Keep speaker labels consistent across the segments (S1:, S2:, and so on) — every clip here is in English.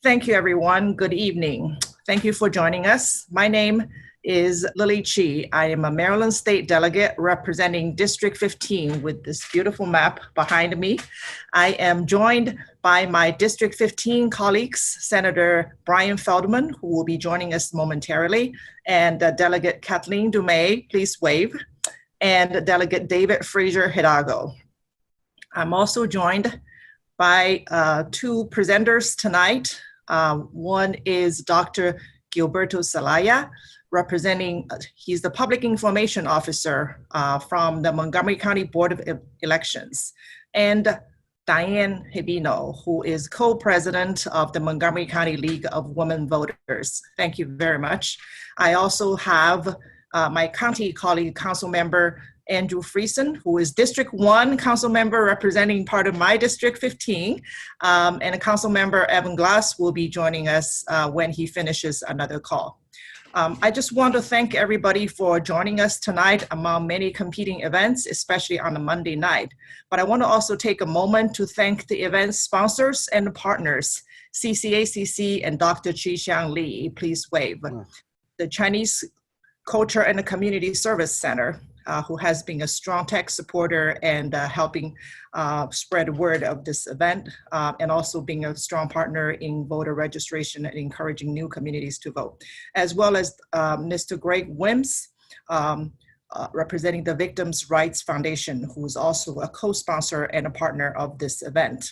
S1: Thank you, everyone. Good evening. Thank you for joining us. My name is Lily Chi. I am a Maryland State delegate representing District 15 with this beautiful map behind me. I am joined by my District 15 colleagues, Senator Brian Feldman, who will be joining us momentarily, and Delegate Kathleen Dumais, please wave, and Delegate David Fraser Hidalgo. I'm also joined by two presenters tonight. One is Dr. Gilberto Zelaya, representing, he's the Public Information Officer from the Montgomery County Board of Elections, and Diane Hibino, who is co-president of the Montgomery County League of Women Voters. Thank you very much. I also have my county colleague, Council Member Andrew Friesen, who is District 1 Council Member representing part of my District 15, and Council Member Evan Glass will be joining us when he finishes another call. I just want to thank everybody for joining us tonight among many competing events, especially on a Monday night. But I want to also take a moment to thank the event sponsors and partners, CCACC and Dr. Chi-Xiang Li, please wave. The Chinese Culture and Community Service Center, who has been a strong tech supporter and helping spread the word of this event, and also being a strong partner in voter registration and encouraging new communities to vote, as well as Mr. Greg Wims, representing the Victims' Rights Foundation, who is also a co-sponsor and a partner of this event.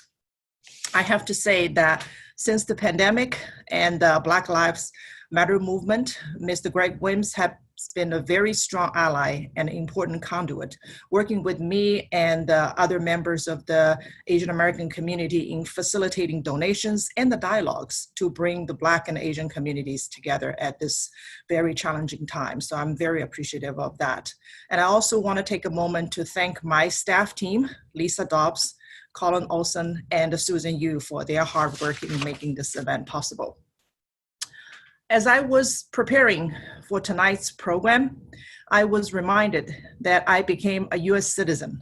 S1: I have to say that since the pandemic and Black Lives Matter movement, Mr. Greg Wims has been a very strong ally and important conduit, working with me and other members of the Asian American community in facilitating donations and the dialogues to bring the Black and Asian communities together at this very challenging time. So I'm very appreciative of that. And I also want to take a moment to thank my staff team, Lisa Dobbs, Colin Olson, and Susan Yu for their hard work in making this event possible. As I was preparing for tonight's program, I was reminded that I became a US citizen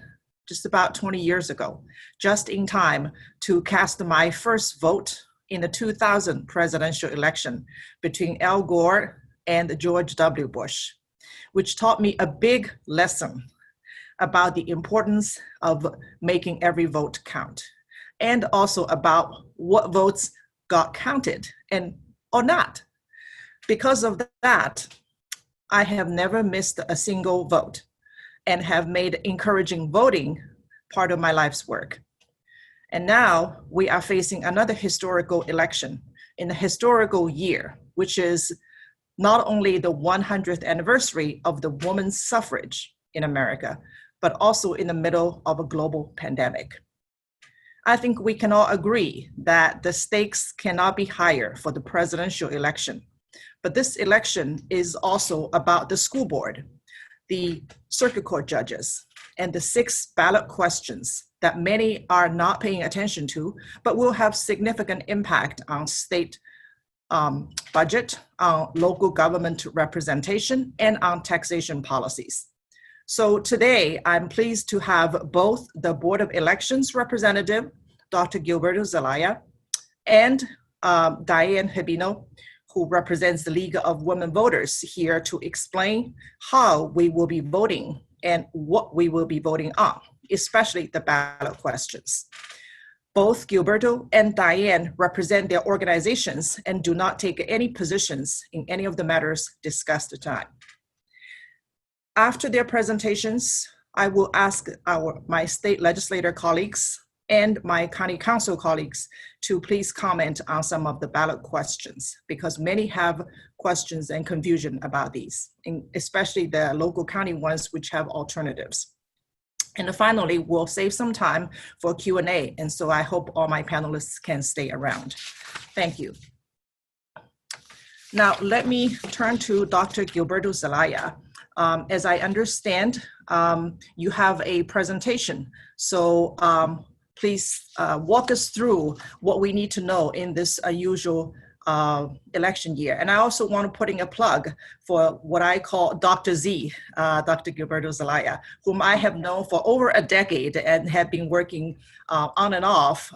S1: just about 20 years ago, just in time to cast my first vote in the 2000 presidential election between Al Gore and George W. Bush, which taught me a big lesson about the importance of making every vote count, and also about what votes got counted and or not. Because of that, I have never missed a single vote and have made encouraging voting part of my life's work. And now we are facing another historical election in a historical year, which is not only the 100th anniversary of the women's suffrage in America, but also in the middle of a global pandemic. I think we can all agree that the stakes cannot be higher for the presidential election. But this election is also about the school board, the circuit court judges, and the 6 ballot questions that many are not paying attention to, but will have significant impact on state budget, on local government representation, and on taxation policies. So today, I'm pleased to have both the Board of Elections representative, Dr. Gilberto Zelaya, and Diane Hibino, who represents the League of Women Voters, here to explain how we will be voting and what we will be voting on, especially the ballot questions. Both Gilberto and Diane represent their organizations and do not take any positions in any of the matters discussed tonight. After their presentations, I will ask my state legislator colleagues and my county council colleagues to please comment on some of the ballot questions, because many have questions and confusion about these, especially the local county ones which have alternatives. And finally, we'll save some time for Q&A, and so I hope all my panelists can stay around. Thank you. Now, let me turn to Dr. Gilberto Zelaya. As I understand, you have a presentation, so please walk us through what we need to know in this unusual election year. And I also want to put in a plug for what I call Dr. Z, Dr. Gilberto Zelaya, whom I have known for over a decade and have been working on and off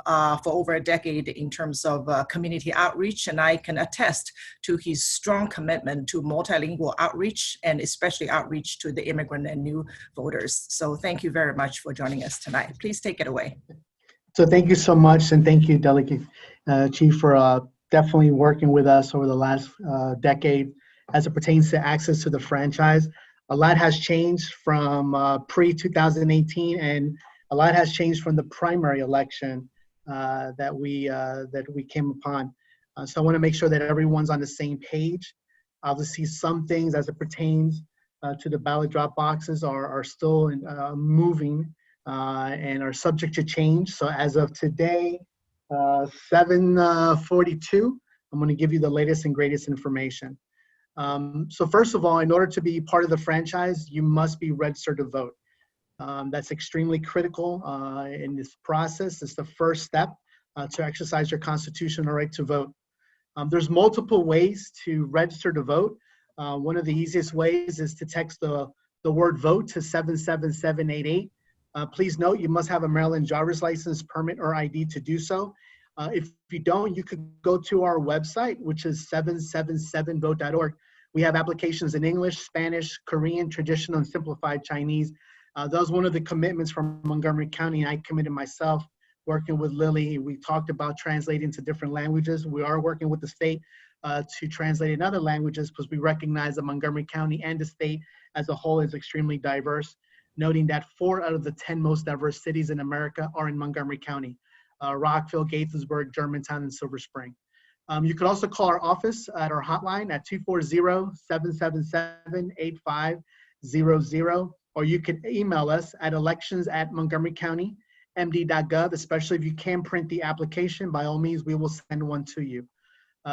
S1: for over a decade in terms of community outreach. And I can attest to his strong commitment to multilingual outreach, and especially outreach to the immigrant and new voters. So thank you very much for joining us tonight. Please take it away.
S2: So thank you so much, and thank you, Delegate Chief, for definitely working with us over the last decade as it pertains to access to the franchise. A lot has changed from pre-2018, and a lot has changed from the primary election that we came upon. So I want to make sure that everyone's on the same page. Obviously, some things as it pertains to the ballot drop boxes are still moving and are subject to change. So as of today, 7:42, I'm going to give you the latest and greatest information. So first of all, in order to be part of the franchise, you must be registered to vote. That's extremely critical in this process. It's the first step to exercise your constitutional right to vote. There's multiple ways to register to vote. One of the easiest ways is to text the word vote to 77788. Please note, you must have a Maryland driver's license, permit, or ID to do so. If you don't, you could go to our website, which is 777vote.org. We have applications in English, Spanish, Korean, traditional, and simplified Chinese. That was one of the commitments from Montgomery County. I committed myself, working with Lily. We talked about translating to different languages. We are working with the state to translate in other languages because we recognize that Montgomery County and the state as a whole is extremely diverse, noting that 4 out of the 10 most diverse cities in America are in Montgomery County: Rockville, Gaithersburg, Germantown, and Silver Spring. You could also call our office at our hotline at 240-777-8500, or you could email us at elections@montgomerycountymd.gov, especially if you can print the application. By all means, we will send one to you.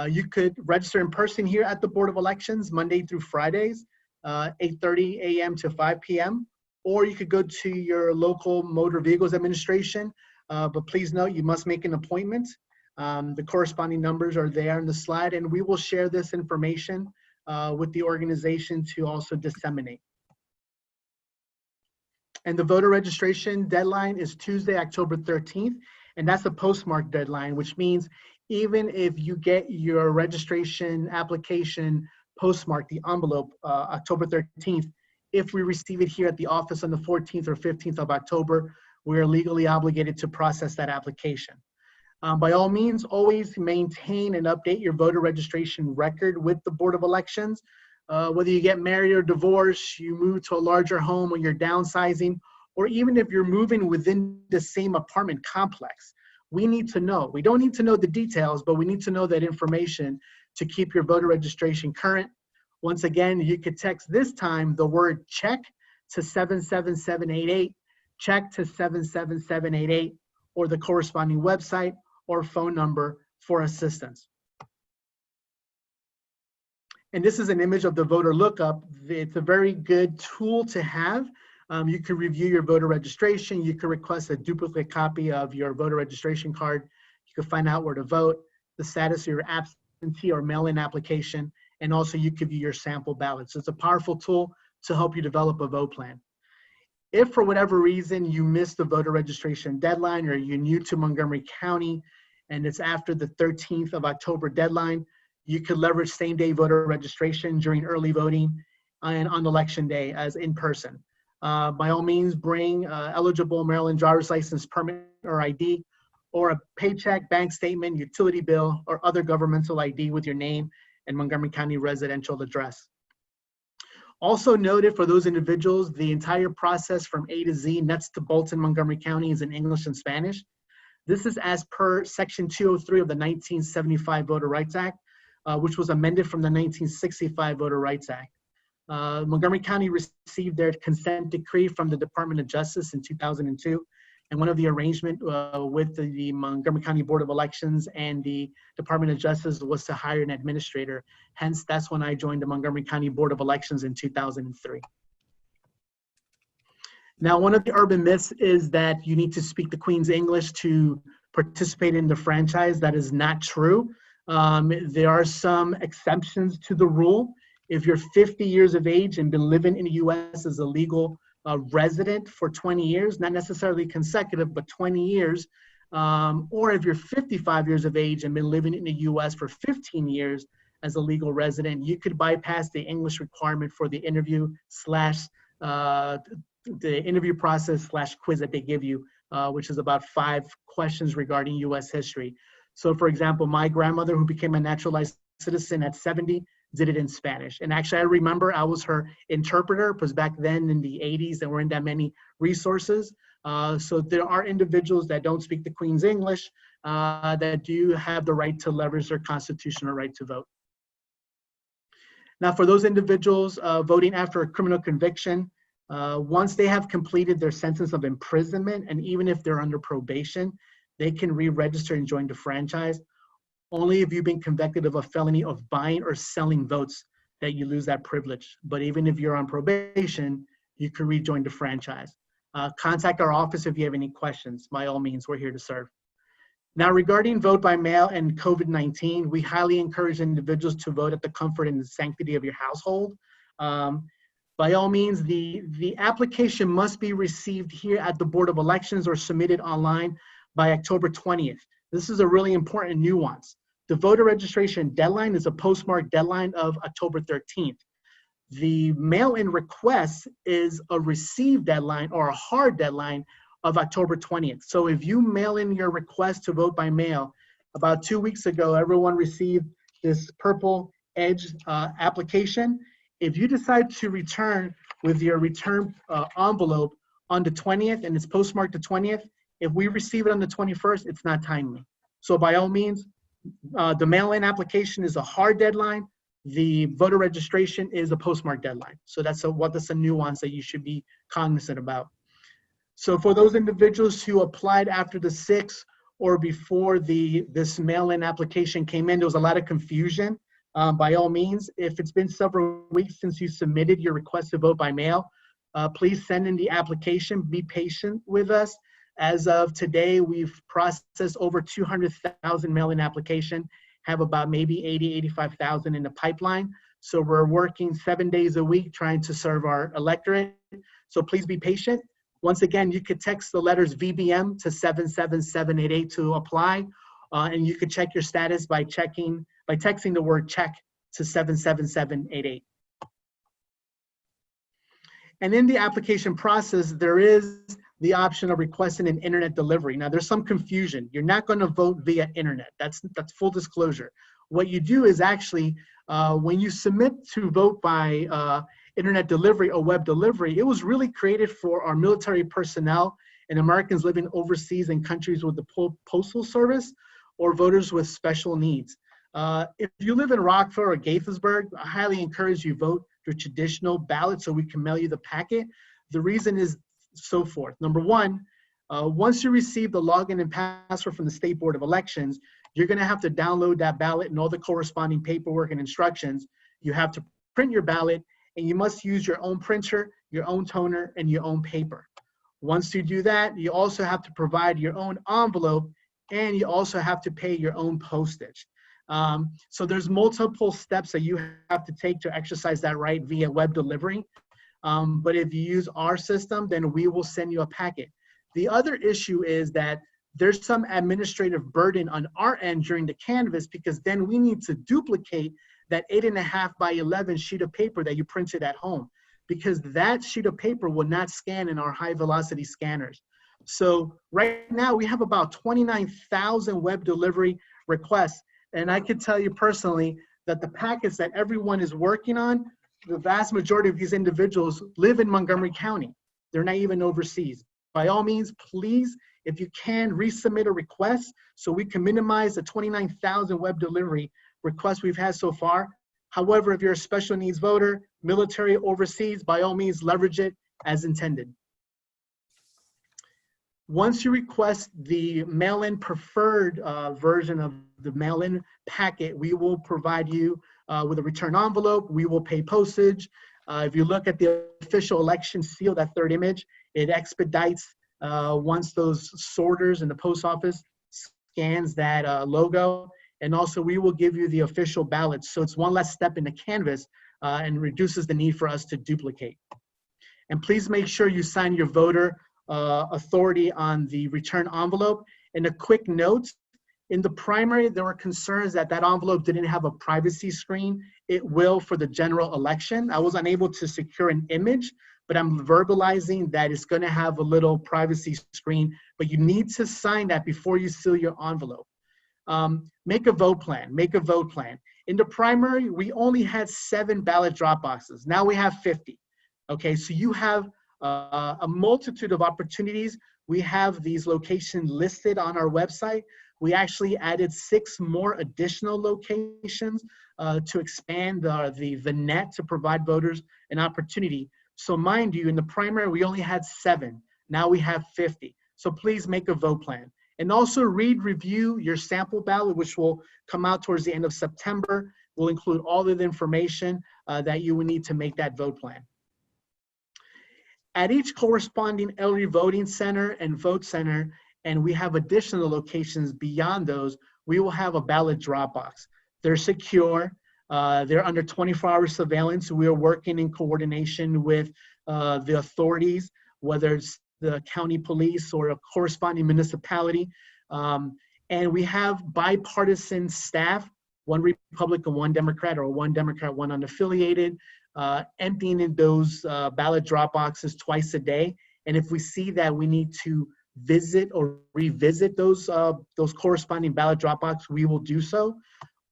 S2: You could register in person here at the Board of Elections Monday through Fridays, 8:30 a.m. to 5 p.m., or you could go to your local Motor Vehicles Administration, but please note you must make an appointment. The corresponding numbers are there on the slide, and we will share this information with the organization to also disseminate. And the voter registration deadline is Tuesday, October 13th, and that's a postmark deadline, which means even if you get your registration application postmarked, the envelope, October 13th, if we receive it here at the office on the 14th or 15th of October, we are legally obligated to process that application. By all means, always maintain and update your voter registration record with the Board of Elections. Whether you get married or divorced, you move to a larger home, or you're downsizing, or even if you're moving within the same apartment complex, we need to know. We don't need to know the details, but we need to know that information to keep your voter registration current. Once again, you could text this time the word check to 77788, check to 77788, or the corresponding website or phone number for assistance. And this is an image of the voter lookup. It's a very good tool to have. You can review your voter registration. You can request a duplicate copy of your voter registration card. You can find out where to vote, the status of your absentee or mail-in application, and also you can view your sample ballots. So it's a powerful tool to help you develop a vote plan. If for whatever reason you missed the voter registration deadline, or you're new to Montgomery County and it's after the 13th of October deadline, you could leverage same-day voter registration during early voting and on election day as in person. By all means, bring eligible Maryland driver's license, permit, or ID, or a paycheck, bank statement, utility bill, or other governmental ID with your name and Montgomery County residential address. Also noted for those individuals, the entire process from A to Z, nuts to bolts in Montgomery County, is in English and Spanish. This is as per Section 203 of the 1975 Voter Rights Act, which was amended from the 1965 Voter Rights Act. Montgomery County received their consent decree from the Department of Justice in 2002. And one of the arrangement with the Montgomery County Board of Elections and the Department of Justice was to hire an administrator. Hence, that's when I joined the Montgomery County Board of Elections in 2003. Now, one of the urban myths is that you need to speak the Queen's English to participate in the franchise. That is not true. There are some exceptions to the rule. If you're 50 years of age and been living in the US as a legal resident for 20 years, not necessarily consecutive, but 20 years, or if you're 55 years of age and been living in the US for 15 years as a legal resident, you could bypass the English requirement for the interview process / quiz that they give you, which is about 5 questions regarding US history. So for example, my grandmother, who became a naturalized citizen at 70, did it in Spanish. And actually, I remember I was her interpreter, because back then in the 80s, there weren't that many resources. So there are individuals that don't speak the Queen's English that do have the right to leverage their constitutional right to vote. Now, for those individuals voting after a criminal conviction, once they have completed their sentence of imprisonment, and even if they're under probation, they can re-register and join the franchise. Only if you've been convicted of a felony of buying or selling votes that you lose that privilege. But even if you're on probation, you can rejoin the franchise. Contact our office if you have any questions. By all means, we're here to serve. Now, regarding vote by mail and COVID-19, we highly encourage individuals to vote at the comfort and the sanctity of your household. By all means, the application must be received here at the Board of Elections or submitted online by October 20th. This is a really important nuance. The voter registration deadline is a postmark deadline of October 13th. The mail-in request is a receive deadline or a hard deadline of October 20th. So if you mail in your request to vote by mail, about 2 weeks ago, everyone received this purple edge application. If you decide to return with your return envelope on the 20th and it's postmarked the 20th, if we receive it on the 21st, it's not timely. So by all means, the mail-in application is a hard deadline. The voter registration is a postmark deadline. So that's a nuance that you should be cognizant about. So for those individuals who applied after the 6th or before this mail-in application came in, there was a lot of confusion. By all means, if it's been several weeks since you submitted your request to vote by mail, please send in the application. Be patient with us. As of today, we've processed over 200,000 mail-in application, have about maybe 85,000 in the pipeline. So we're working 7 days a week trying to serve our electorate. So please be patient. Once again, you could text the letters VBM to 77788 to apply, and you could check your status by texting the word check to 77788. And in the application process, there is the option of requesting an internet delivery. Now, there's some confusion. You're not going to vote via internet. That's full disclosure. What you do is actually, when you submit to vote by internet delivery or web delivery, it was really created for our military personnel and Americans living overseas in countries with the postal service or voters with special needs. If you live in Rockville or Gaithersburg, I highly encourage you vote through traditional ballot so we can mail you the packet. The reason is so forth. Number one, once you receive the login and password from the State Board of Elections, you're going to have to download that ballot and all the corresponding paperwork and instructions. You have to print your ballot, and you must use your own printer, your own toner, and your own paper. Once you do that, you also have to provide your own envelope, and you also have to pay your own postage. So there's multiple steps that you have to take to exercise that right via web delivery. But if you use our system, then we will send you a packet. The other issue is that there's some administrative burden on our end during the canvass, because then we need to duplicate that 8.5 by 11 sheet of paper that you printed at home, because that sheet of paper will not scan in our high velocity scanners. So right now we have about 29,000 web delivery requests. And I can tell you personally that the packets that everyone is working on, the vast majority of these individuals live in Montgomery County. They're not even overseas. By all means, please, if you can, resubmit a request so we can minimize the 29,000 web delivery requests we've had so far. However, if you're a special needs voter, military, overseas, by all means, leverage it as intended. Once you request the mail-in preferred version of the mail-in packet, we will provide you with a return envelope. We will pay postage. If you look at the official election seal, that third image, it expedites once those sorters in the post office scans that logo. And also we will give you the official ballots. So it's one less step in the canvas and reduces the need for us to duplicate. And please make sure you sign your voter authority on the return envelope. And a quick note, in the primary, there were concerns that that envelope didn't have a privacy screen. It will for the general election. I was unable to secure an image, but I'm verbalizing that it's going to have a little privacy screen, but you need to sign that before you seal your envelope. Make a vote plan, make a vote plan. In the primary, we only had 7 ballot drop boxes. Now we have 50. Okay, so you have a multitude of opportunities. We have these locations listed on our website. We actually added 6 more additional locations to expand the net to provide voters an opportunity. So mind you, in the primary, we only had 7. Now we have 50. So please make a vote plan. And also review your sample ballot, which will come out towards the end of September. We'll include all of the information that you will need to make that vote plan. At each corresponding early voting center and vote center, and we have additional locations beyond those, we will have a ballot drop box. They're secure. They're under 24-hour surveillance. We are working in coordination with the authorities, whether it's the county police or a corresponding municipality. And we have bipartisan staff, 1 Republican, 1 Democrat, or 1 Democrat, 1 unaffiliated, emptying in those ballot drop boxes twice a day. And if we see that we need to visit or revisit those corresponding ballot drop boxes, we will do so.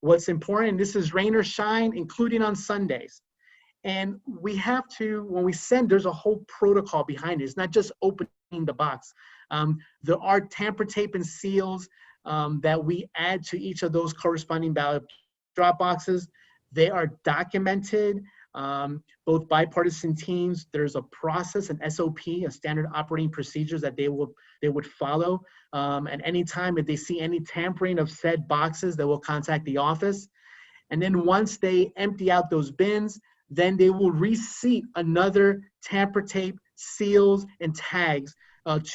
S2: What's important, this is rain or shine, including on Sundays. And we have to, when we send, there's a whole protocol behind it. It's not just opening the box. There are tamper tape and seals that we add to each of those corresponding ballot drop boxes. They are documented, both bipartisan teams. There's a process, an SOP, a standard operating procedures that they would follow. At any time, if they see any tampering of said boxes, they will contact the office. And then once they empty out those bins, then they will reseat another tamper tape, seals, and tags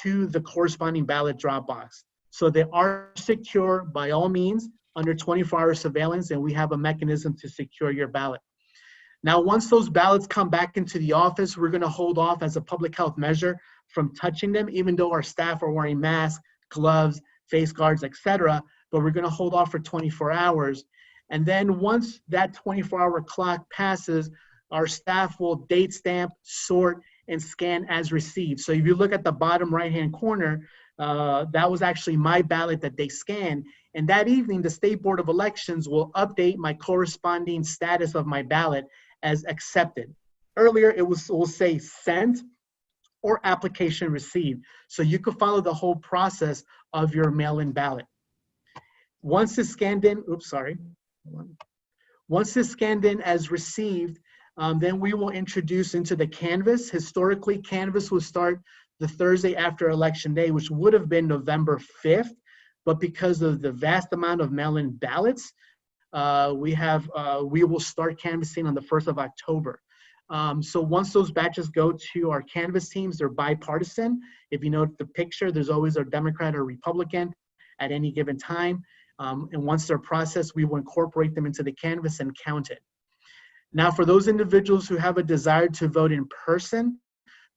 S2: to the corresponding ballot drop box. So they are secure by all means under 24-hour surveillance, and we have a mechanism to secure your ballot. Now, once those ballots come back into the office, we're going to hold off as a public health measure from touching them, even though our staff are wearing masks, gloves, face guards, etc. But we're going to hold off for 24 hours. And then once that 24-hour clock passes, our staff will date stamp, sort, and scan as received. So if you look at the bottom right-hand corner, that was actually my ballot that they scanned. And that evening, the State Board of Elections will update my corresponding status of my ballot as accepted. Earlier, it will say sent or application received. So you could follow the whole process of your mail-in ballot. Once it's scanned in, once it's scanned in as received, then we will introduce into the canvas. Historically, canvas will start the Thursday after Election Day, which would have been November 5th. But because of the vast amount of mail-in ballots, we will start canvassing on the 1st of October. So once those batches go to our canvas teams, they're bipartisan. If you note the picture, there's always a Democrat or Republican at any given time. And once they're processed, we will incorporate them into the canvas and count it. Now, for those individuals who have a desire to vote in person,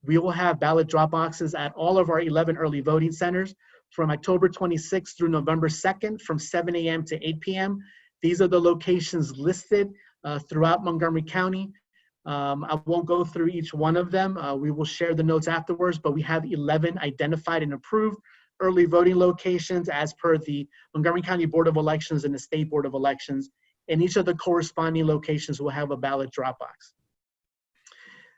S2: we will have ballot drop boxes at all of our 11 early voting centers from October 26th through November 2nd from 7 a.m. to 8 p.m. These are the locations listed throughout Montgomery County. I won't go through each one of them. We will share the notes afterwards, but we have 11 identified and approved early voting locations as per the Montgomery County Board of Elections and the State Board of Elections. And each of the corresponding locations will have a ballot drop box.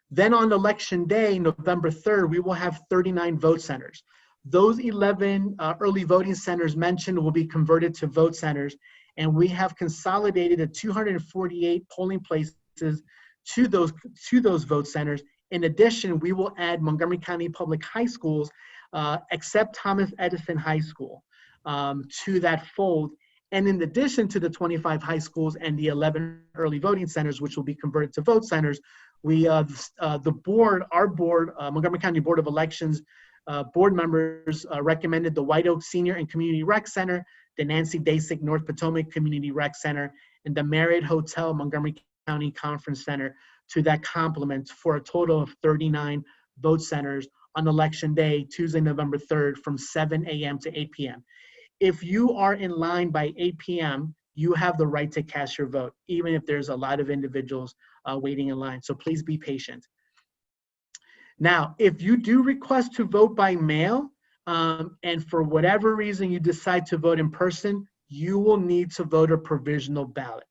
S2: Then on Election Day, November 3rd, we will have 39 vote centers. Those 11 early voting centers mentioned will be converted to vote centers, and we have consolidated the 248 polling places to those vote centers. In addition, we will add Montgomery County Public High Schools, except Thomas Edison High School, to that fold. And in addition to the 25 high schools and the 11 early voting centers, which will be converted to vote centers, the board, our board, Montgomery County Board of Elections, board members recommended the White Oak Senior and Community Rec Center the Nancy Dasick North Potomac Community Rec Center, and the Marriott Hotel Montgomery County Conference Center to that complement for a total of 39 vote centers on Election Day, Tuesday, November 3rd, from 7 a.m. to 8 p.m. If you are in line by 8 p.m., you have the right to cast your vote, even if there's a lot of individuals waiting in line. So please be patient. Now, if you do request to vote by mail, and for whatever reason you decide to vote in person, you will need to vote a provisional ballot.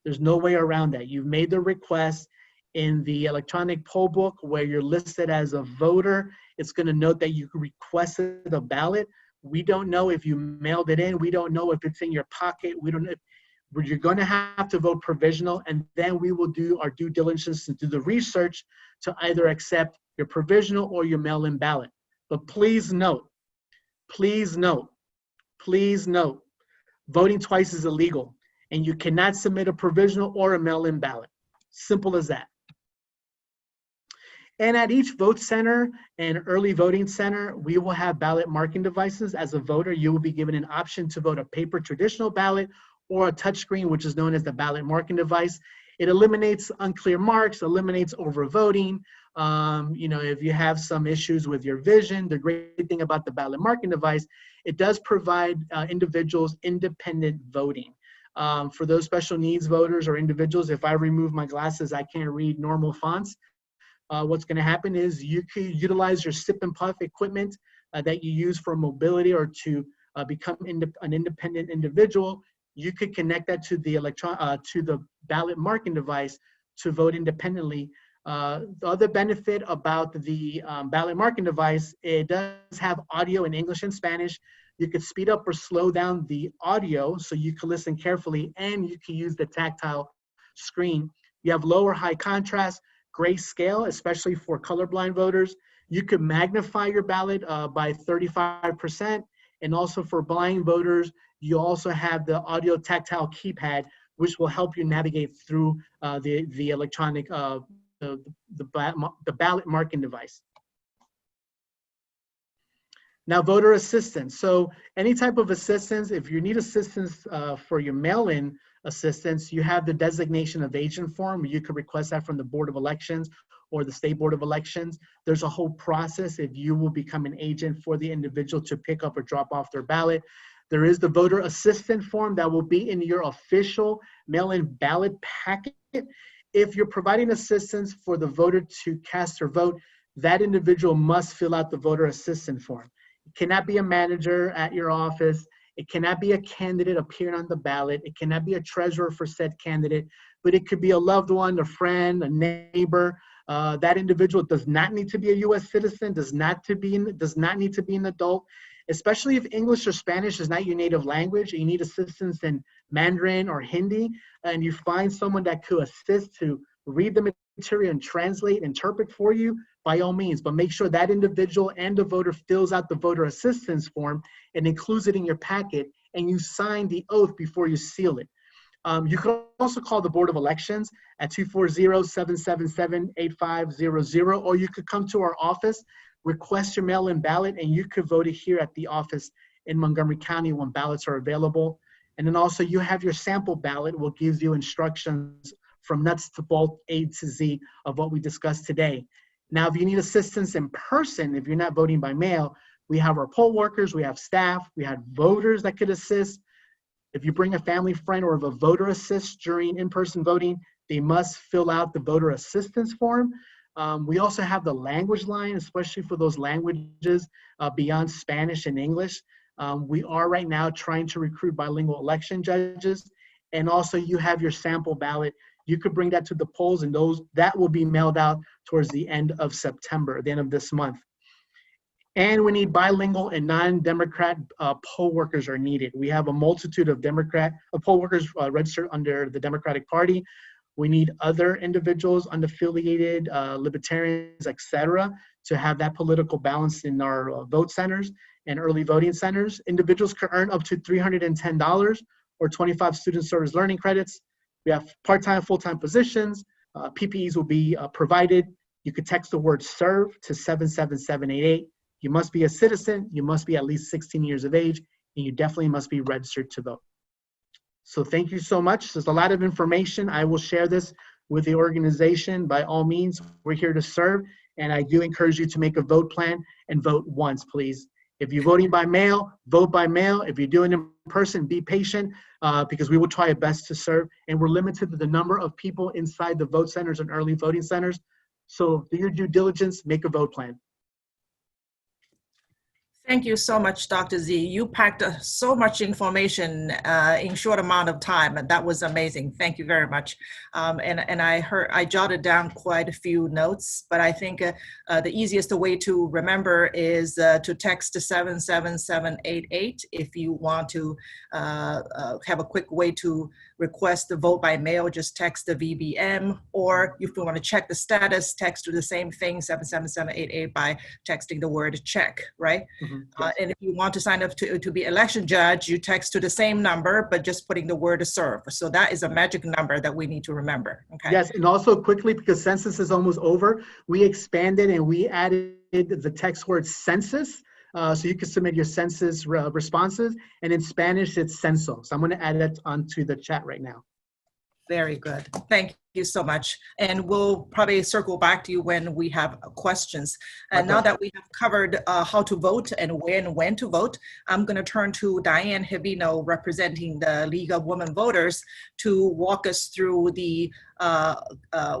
S2: There's no way around that. You've made the request. In the electronic poll book where you're listed as a voter, it's going to note that you requested a ballot. We don't know if you mailed it in. We don't know if it's in your pocket. We don't know. You're going to have to vote provisional, and then we will do our due diligence and do the research to either accept your provisional or your mail-in ballot. But please note, voting twice is illegal, and you cannot submit a provisional or a mail-in ballot. Simple as that. And at each vote center and early voting center, we will have ballot marking devices. As a voter, you will be given an option to vote a paper traditional ballot or a touchscreen, which is known as the ballot marking device. It eliminates unclear marks, eliminates overvoting. If you have some issues with your vision, the great thing about the ballot marking device, it does provide individuals independent voting. For those special needs voters or individuals, if I remove my glasses, I can't read normal fonts. What's going to happen is you can utilize your sip and puff equipment that you use for mobility or to become an independent individual. You could connect that to the ballot marking device to vote independently. The other benefit about the ballot marking device, it does have audio in English and Spanish. You could speed up or slow down the audio so you can listen carefully, and you can use the tactile screen. You have low or high contrast, grayscale, especially for colorblind voters. You could magnify your ballot by 35%. And also for blind voters, you also have the audio tactile keypad, which will help you navigate through the electronic, the ballot marking device. Now, voter assistance. So any type of assistance, if you need assistance for your mail-in assistance, you have the designation of agent form. You could request that from the Board of Elections or the State Board of Elections. There's a whole process if you will become an agent for the individual to pick up or drop off their ballot. There is the voter assistant form that will be in your official mail-in ballot packet. If you're providing assistance for the voter to cast their vote, that individual must fill out the voter assistant form. It cannot be a manager at your office. It cannot be a candidate appearing on the ballot. It cannot be a treasurer for said candidate, but it could be a loved one, a friend, a neighbor. That individual does not need to be a U.S. citizen, does not need to be an adult, especially if English or Spanish is not your native language. You need assistance in Mandarin or Hindi, and you find someone that could assist to read the material and translate, interpret for you, by all means, but make sure that individual and the voter fills out the voter assistance form and includes it in your packet, and you sign the oath before you seal it. You can also call the Board of Elections at 240-777-8500, or you could come to our office, request your mail-in ballot, and you could vote it here at the office in Montgomery County when ballots are available. And then also you have your sample ballot, which gives you instructions from nuts to bolt, A to Z of what we discussed today. Now, if you need assistance in person, if you're not voting by mail, we have our poll workers, we have staff, we have voters that could assist. If you bring a family friend or if a voter assists during in-person voting, they must fill out the voter assistance form. We also have the language line, especially for those languages beyond Spanish and English. We are right now trying to recruit bilingual election judges. And also you have your sample ballot. You could bring that to the polls, and that will be mailed out towards the end of September, the end of this month. And we need bilingual and non-Democrat poll workers are needed. We have a multitude of poll workers registered under the Democratic Party. We need other individuals, unaffiliated, libertarians, etc., to have that political balance in our vote centers and early voting centers. Individuals can earn up to $310 or 25 student service learning credits. We have part-time, full-time positions. PPEs will be provided. You could text the word SERVE to 77788. You must be a citizen. You must be at least 16 years of age. and you definitely must be registered to vote. So thank you so much. There's a lot of information. I will share this with the organization. By all means, we're here to serve, and I do encourage you to make a vote plan and vote once, please. If you're voting by mail, vote by mail. If you're doing it in person, be patient because we will try our best to serve. And we're limited to the number of people inside the vote centers and early voting centers. So do your due diligence, make a vote plan.
S1: Thank you so much, Dr. Z. You packed so much information in short amount of time, and that was amazing. Thank you very much. And I jotted down quite a few notes, but I think the easiest way to remember is to text to 77788 if you want to have a quick way to request the vote by mail. Just text the VBM, or if you want to check the status, text to the same thing, 77788 by texting the word check, right?
S2: Mm-hmm.
S1: And if you want to sign up to be election judge, you text to the same number, but just putting the word serve. So that is a magic number that we need to remember. Okay.
S2: Yes, and also quickly, because census is almost over, we expanded and we added the text word census. So you can submit your census responses, and in Spanish, it's censo. So I'm going to add that onto the chat right now.
S1: Very good. Thank you so much. And we'll probably circle back to you when we have questions. And now that we have covered how to vote and when to vote, I'm going to turn to Diane Hibino, representing the League of Women Voters, to walk us through the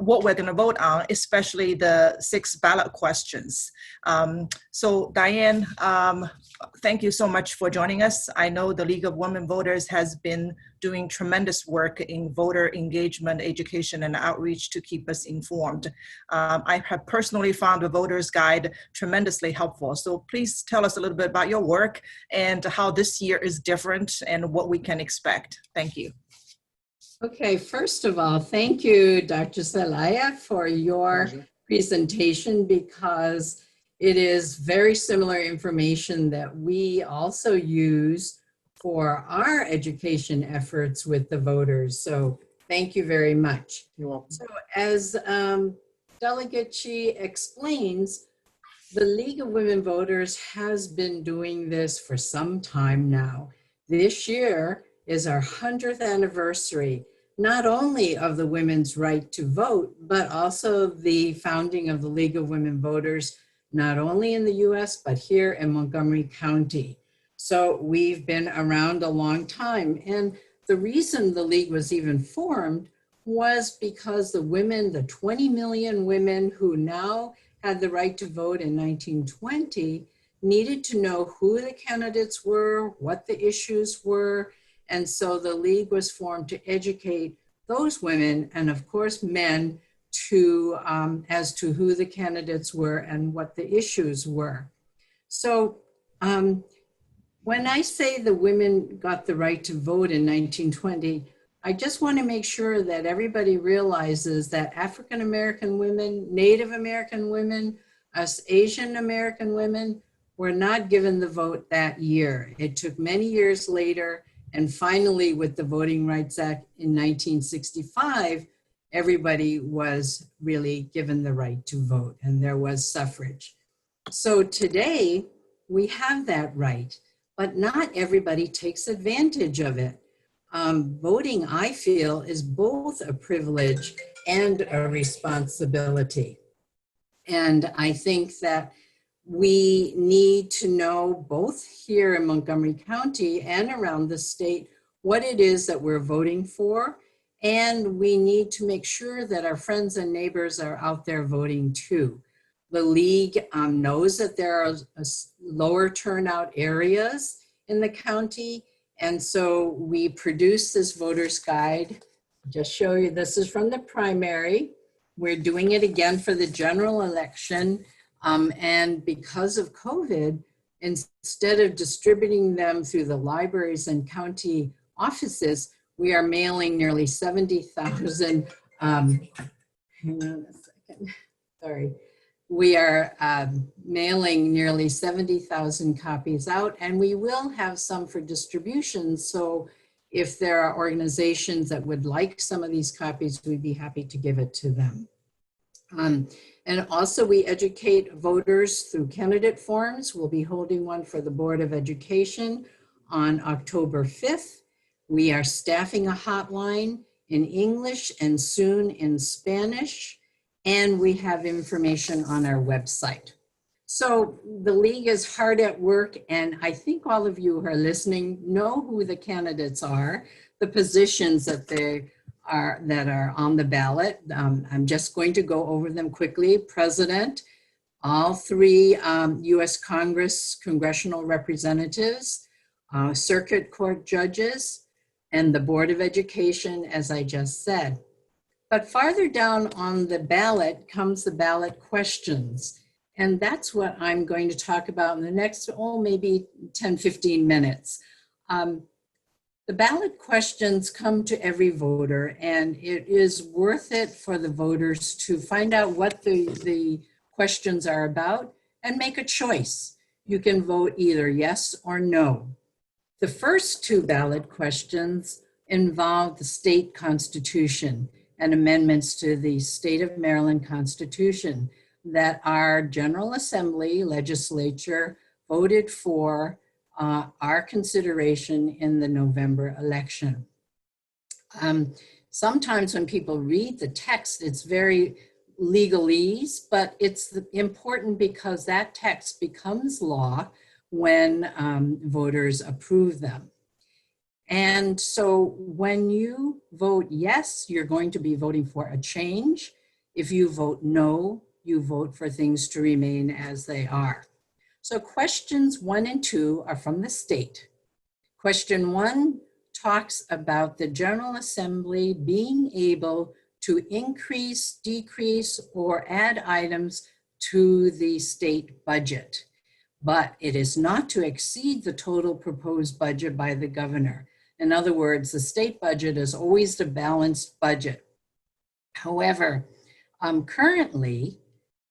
S1: what we're going to vote on, especially the 6 ballot questions. So Diane, thank you so much for joining us. I know the League of Women Voters has been doing tremendous work in voter engagement, education, and outreach to keep us informed. I have personally found the Voter's Guide tremendously helpful. So please tell us a little bit about your work and how this year is different and what we can expect. Thank you.
S3: Okay, first of all, thank you, Dr. Zelaya, for your presentation, because it is very similar information that we also use for our education efforts with the voters. So thank you very much.
S2: You're welcome.
S3: So as Delegate Chi explains, the League of Women Voters has been doing this for some time now. This year is our 100th anniversary, not only of the women's right to vote, but also the founding of the League of Women Voters, not only in the US, but here in Montgomery County. So we've been around a long time. And the reason the League was even formed was because the women, the 20 million women who now had the right to vote in 1920, needed to know who the candidates were, what the issues were. And so the League was formed to educate those women, and of course men, to as to who the candidates were and what the issues were. So when I say the women got the right to vote in 1920, I just want to make sure that everybody realizes that African American women, Native American women, us Asian American women were not given the vote that year. It took many years later, and finally with the Voting Rights Act in 1965, everybody was really given the right to vote, and there was suffrage. So today we have that right, but not everybody takes advantage of it. Voting, I feel, is both a privilege and a responsibility. And I think that we need to know, both here in Montgomery County and around the state, what it is that we're voting for. And we need to make sure that our friends and neighbors are out there voting too. The League knows that there are lower turnout areas in the county. And so we produce this voter's guide. Just show you, this is from the primary. We're doing it again for the general election. And because of COVID, instead of distributing them through the libraries and county offices, we are mailing nearly 70,000, hang on a second, sorry. We are mailing nearly 70,000 copies out, and we will have some for distribution. So if there are organizations that would like some of these copies, we'd be happy to give it to them. And also we educate voters through candidate forums. We'll be holding one for the Board of Education on October 5th. We are staffing a hotline in English and soon in Spanish, and we have information on our website. So the League is hard at work, and I think all of you who are listening know who the candidates are, the positions that are on the ballot. I'm just going to go over them quickly. President, all three U.S. congressional representatives, circuit court judges, and the Board of Education, as I just said. But farther down on the ballot comes the ballot questions. And that's what I'm going to talk about in the next, maybe 10, 15 minutes. The ballot questions come to every voter, and it is worth it for the voters to find out what the questions are about and make a choice. You can vote either yes or no. The first two ballot questions involve the state constitution and amendments to the state of Maryland Constitution that our General Assembly legislature voted for our consideration in the November election. Sometimes when people read the text, it's very legalese, but it's important because that text becomes law when voters approve them. And so when you vote yes, you're going to be voting for a change. If you vote no, you vote for things to remain as they are. So questions 1 and 2 are from the state. Question 1 talks about the General Assembly being able to increase, decrease, or add items to the state budget, but it is not to exceed the total proposed budget by the governor. In other words, the state budget is always the balanced budget. However, currently,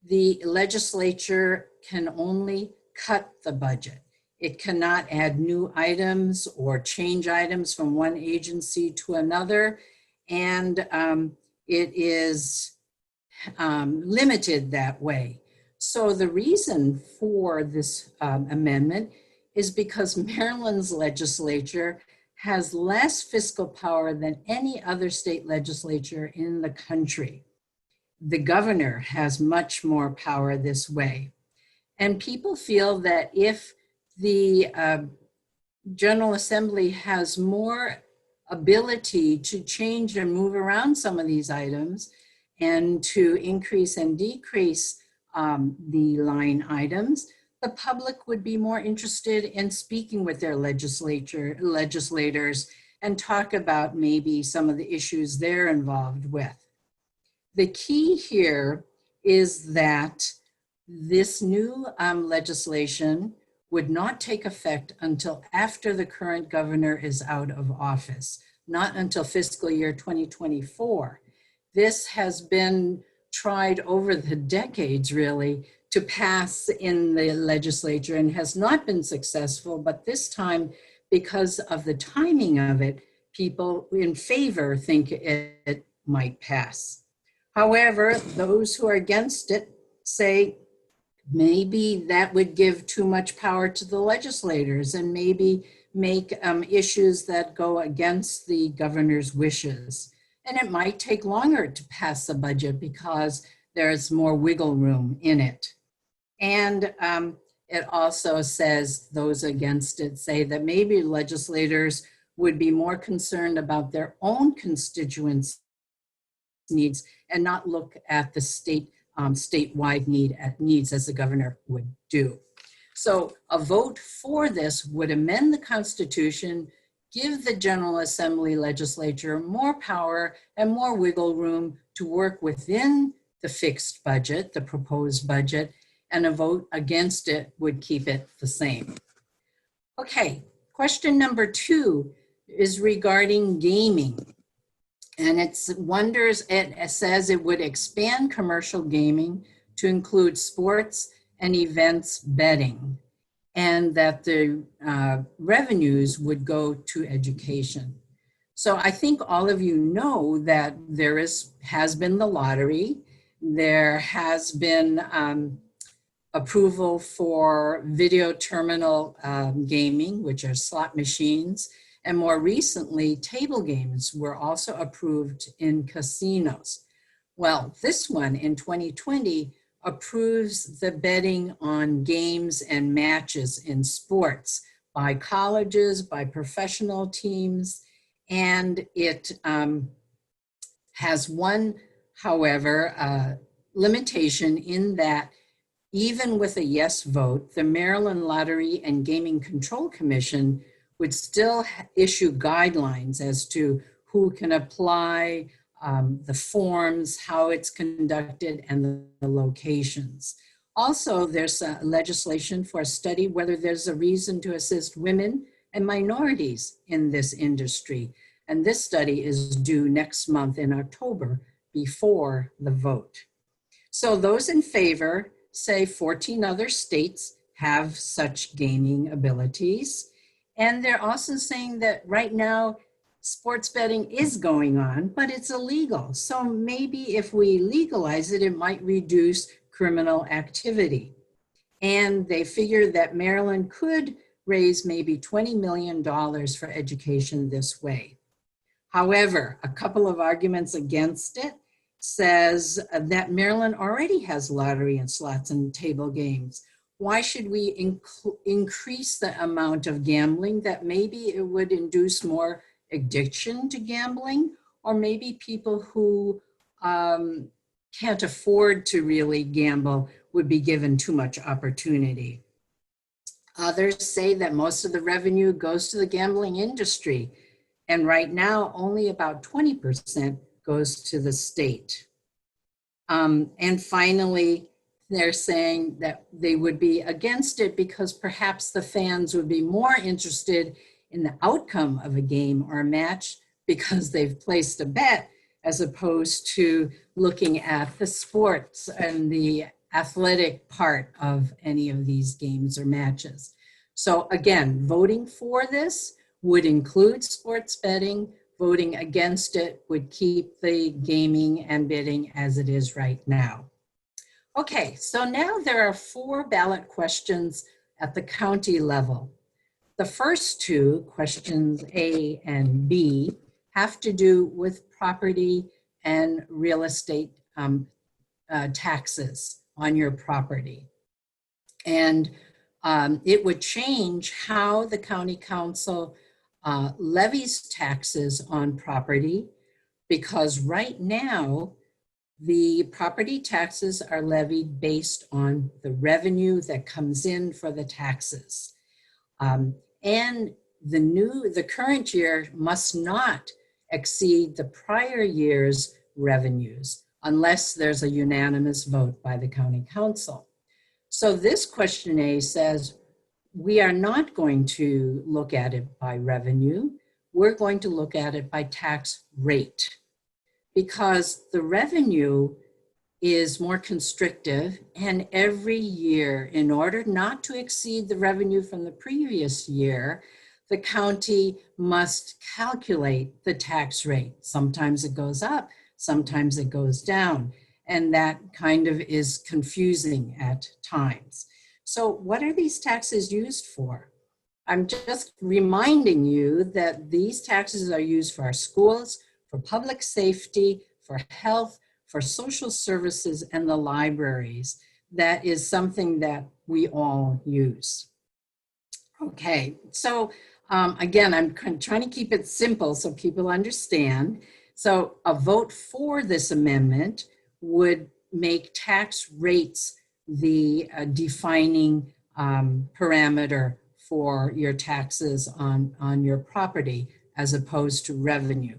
S3: the legislature can only cut the budget. It cannot add new items or change items from one agency to another, and it is limited that way. So the reason for this amendment is because Maryland's legislature has less fiscal power than any other state legislature in the country. The governor has much more power this way. And people feel that if the General Assembly has more ability to change and move around some of these items and to increase and decrease the line items, the public would be more interested in speaking with their legislators and talk about maybe some of the issues they're involved with. The key here is that this new legislation would not take effect until after the current governor is out of office, not until fiscal year 2024. This has been tried over the decades, really, to pass in the legislature and has not been successful, but this time, because of the timing of it, people in favor think it might pass. However, those who are against it say maybe that would give too much power to the legislators and maybe make issues that go against the governor's wishes. And it might take longer to pass the budget because there's more wiggle room in it. And it also says those against it say that maybe legislators would be more concerned about their own constituents' needs and not look at the statewide needs as the governor would do. So a vote for this would amend the Constitution, give the General Assembly legislature more power and more wiggle room to work within the fixed budget, the proposed budget, and a vote against it would keep it the same. Okay, question number 2 is regarding gaming. And it says it would expand commercial gaming to include sports and events betting, and that the revenues would go to education. So I think all of you know that has been the lottery. There has been approval for video terminal gaming, which are slot machines, and more recently, table games were also approved in casinos. Well, this one in 2020 approves the betting on games and matches in sports by colleges, by professional teams, and it has one, however, limitation in that even with a yes vote, the Maryland Lottery and Gaming Control Commission would still issue guidelines as to who can apply, the forms, how it's conducted, and the locations. Also, there's legislation for a study whether there's a reason to assist women and minorities in this industry. And this study is due next month in October before the vote. So those in favor say 14 other states have such gaming abilities. And they're also saying that right now, sports betting is going on, but it's illegal. So maybe if we legalize it, it might reduce criminal activity. And they figure that Maryland could raise maybe $20 million for education this way. However, a couple of arguments against it says that Maryland already has lottery and slots and table games. Why should we increase the amount of gambling that maybe it would induce more addiction to gambling, or maybe people who can't afford to really gamble would be given too much opportunity. Others say that most of the revenue goes to the gambling industry, and right now only about 20% goes to the state. And finally, they're saying that they would be against it because perhaps the fans would be more interested in the outcome of a game or a match because they've placed a bet, as opposed to looking at the sports and the athletic part of any of these games or matches. So again, voting for this would include sports betting. Voting against it would keep the gaming and betting as it is right now. Okay, so now there are 4 ballot questions at the county level. The first 2, questions A and B, have to do with property and real estate taxes on your property. And it would change how the county council levies taxes on property, because right now, the property taxes are levied based on the revenue that comes in for the taxes. And the current year must not exceed the prior year's revenues unless there's a unanimous vote by the county council. So this question A says, we are not going to look at it by revenue. We're going to look at it by tax rate, because the revenue is more constrictive, and every year, in order not to exceed the revenue from the previous year, the county must calculate the tax rate. Sometimes it goes up, sometimes it goes down, and that kind of is confusing at times. So what are these taxes used for? I'm just reminding you that these taxes are used for our schools, for public safety, for health, for social services, and the libraries. That is something that we all use. Okay, so again, I'm trying to keep it simple so people understand. So a vote for this amendment would make tax rates the defining parameter for your taxes on your property, as opposed to revenue.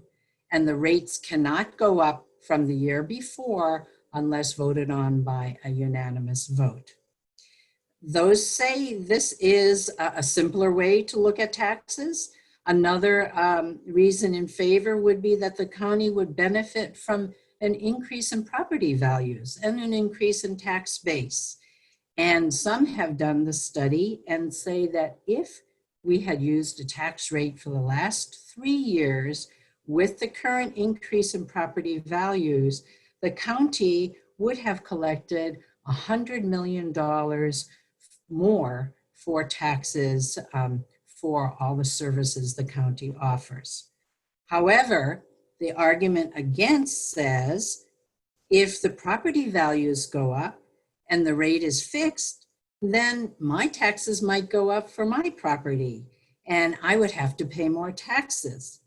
S3: And the rates cannot go up from the year before unless voted on by a unanimous vote. Those say this is a simpler way to look at taxes. Another reason in favor would be that the county would benefit from an increase in property values and an increase in tax base. And some have done the study and say that if we had used a tax rate for the last 3 years with the current increase in property values, the county would have collected $100 million more for taxes for all the services the county offers. However, the argument against says, if the property values go up and the rate is fixed, then my taxes might go up for my property and I would have to pay more taxes.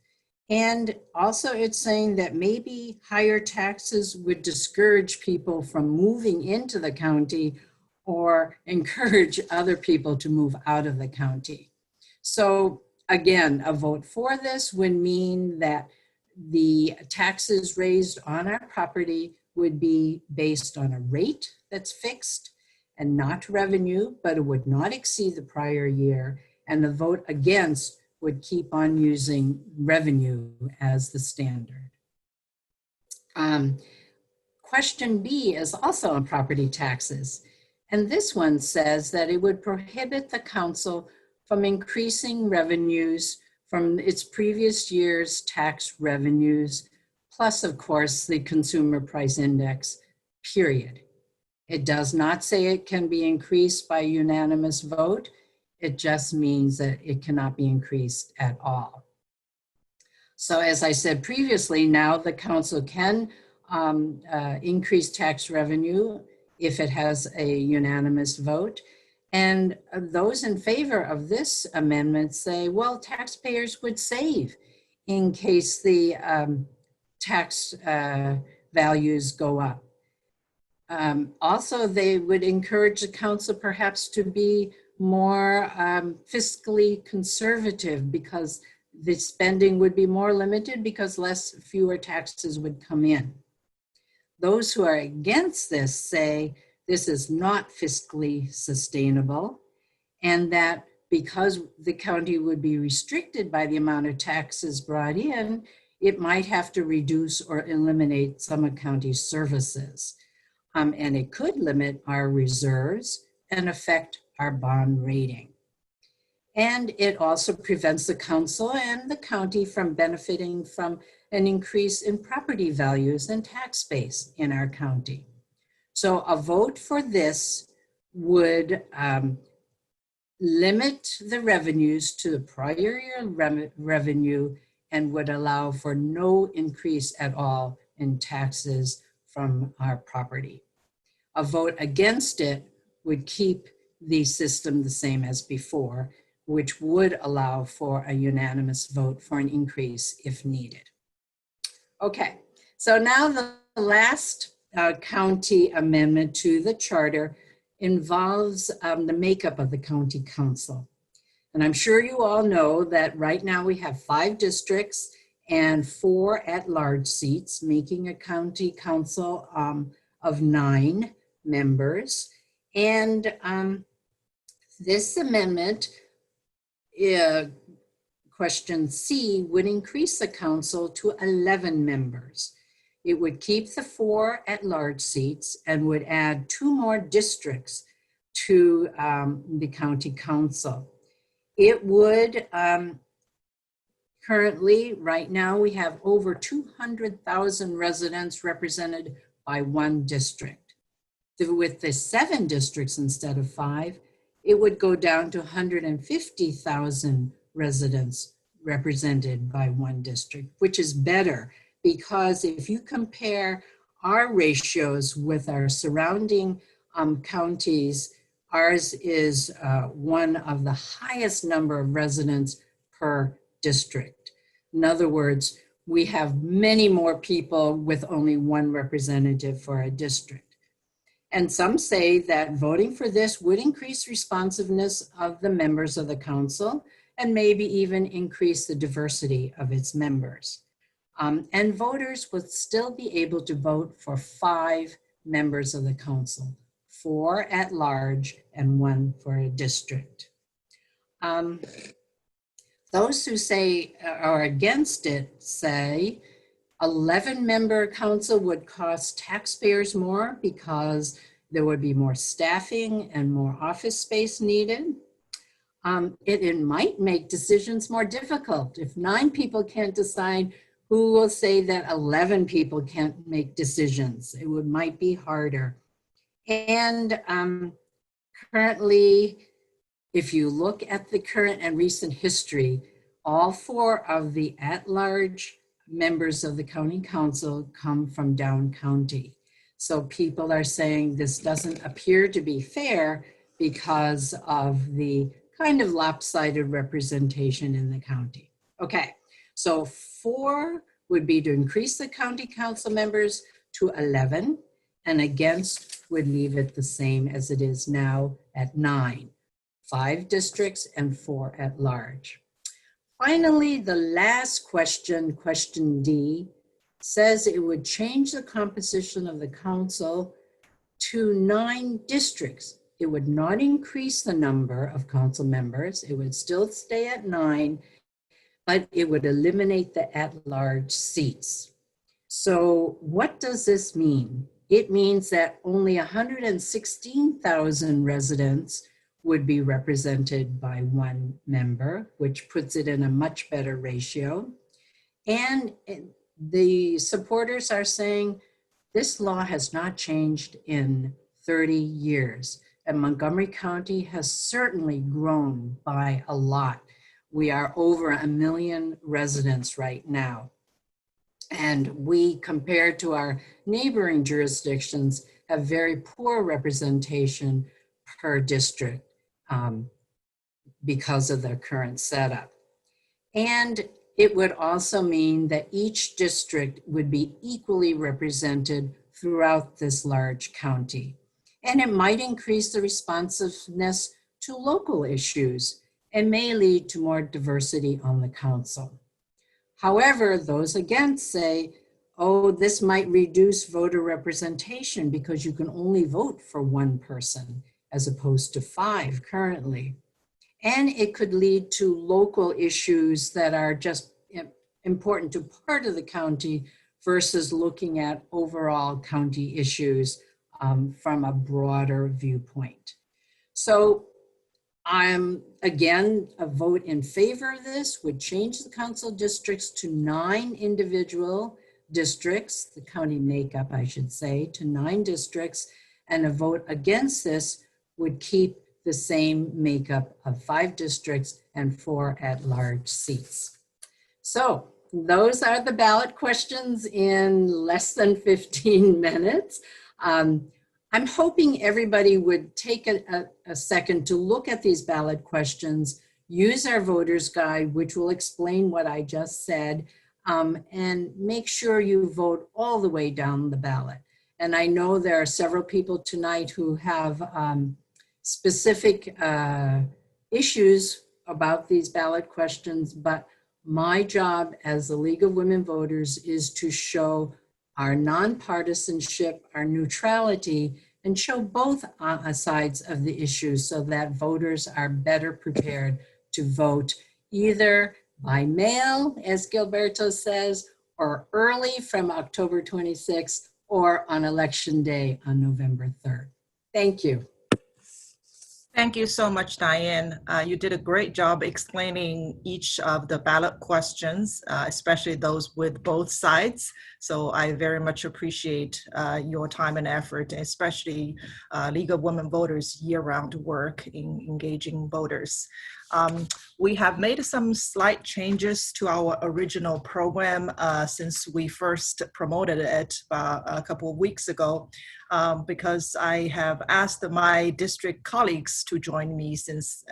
S3: And also it's saying that maybe higher taxes would discourage people from moving into the county or encourage other people to move out of the county. So again, a vote for this would mean that the taxes raised on our property would be based on a rate that's fixed and not revenue, but it would not exceed the prior year. And the vote against would keep on using revenue as the standard. Question B is also on property taxes. And this one says that it would prohibit the council from increasing revenues from its previous year's tax revenues, plus of course the consumer price index, period. It does not say it can be increased by unanimous vote. It just means that it cannot be increased at all. So as I said previously, now the council can increase tax revenue if it has a unanimous vote. And those in favor of this amendment say, well, taxpayers would save in case the tax values go up. Also, they would encourage the council perhaps to be more fiscally conservative because the spending would be more limited because fewer taxes would come in. Those who are against this say this is not fiscally sustainable and that because the county would be restricted by the amount of taxes brought in, it might have to reduce or eliminate some of county services. And it could limit our reserves and affect our bond rating. And it also prevents the council and the county from benefiting from an increase in property values and tax base in our county. So a vote for this would limit the revenues to the prior year revenue and would allow for no increase at all in taxes from our property. A vote against it would keep the system the same as before, which would allow for a unanimous vote for an increase if needed. Okay, so now the last county amendment to the charter involves the makeup of the county council. And I'm sure you all know that right now we have 5 districts and 4 at-large seats, making a county council of 9 members. And this amendment, question C, would increase the council to 11 members. It would keep the 4 at-large seats and would add 2 more districts to the county council. It would, currently, right now, we have over 200,000 residents represented by 1 district. With the 7 districts instead of 5, it would go down to 150,000 residents represented by 1 district, which is better because if you compare our ratios with our surrounding counties, ours is one of the highest number of residents per district. In other words, we have many more people with only 1 representative for a district. And some say that voting for this would increase responsiveness of the members of the council and maybe even increase the diversity of its members. And voters would still be able to vote for 5 members of the council, 4 at large and 1 for a district. Those who say are against it say 11-member council would cost taxpayers more because there would be more staffing and more office space needed. It might make decisions more difficult. If 9 people can't decide, who will say that 11 people can't make decisions? It might be harder. And currently, if you look at the current and recent history, all 4 of the at-large members of the county council come from Down County. So people are saying this doesn't appear to be fair because of the kind of lopsided representation in the county. Okay, so 4 would be to increase the county council members to 11, and against would leave it the same as it is now at 9, 5 districts and 4 at large. Finally, the last question, question D, says it would change the composition of the council to 9 districts. It would not increase the number of council members. It would still stay at 9, but it would eliminate the at-large seats. So what does this mean? It means that only 116,000 residents would be represented by 1 member, which puts it in a much better ratio. And the supporters are saying this law has not changed in 30 years. And Montgomery County has certainly grown by a lot. We are over 1 million residents right now. And we, compared to our neighboring jurisdictions, have very poor representation per district because of their current setup. And it would also mean that each district would be equally represented throughout this large county. And it might increase the responsiveness to local issues and may lead to more diversity on the council. However, those against say, oh, this might reduce voter representation because you can only vote for 1 person as opposed to 5 currently. And it could lead to local issues that are just important to part of the county versus looking at overall county issues from a broader viewpoint. So again, a vote in favor of this would change the council districts to 9 individual districts, the county makeup, I should say, to 9 districts, and a vote against this would keep the same makeup of 5 districts and 4 at-large seats. So those are the ballot questions in less than 15 minutes. I'm hoping everybody would take a second to look at these ballot questions, use our voter's guide, which will explain what I just said, and make sure you vote all the way down the ballot. And I know there are several people tonight who have specific issues about these ballot questions, but my job as the League of Women Voters is to show our nonpartisanship, our neutrality, and show both sides of the issue so that voters are better prepared to vote either by mail, as Gilberto says, or early from October 26th, or on Election Day on November 3rd. Thank you.
S1: Thank you so much, Diane. You did a great job explaining each of the ballot questions, especially those with both sides. So I very much appreciate your time and effort, especially League of Women Voters year-round work in engaging voters. We have made some slight changes to our original program since we first promoted it a couple of weeks ago, because I have asked my district colleagues to join me since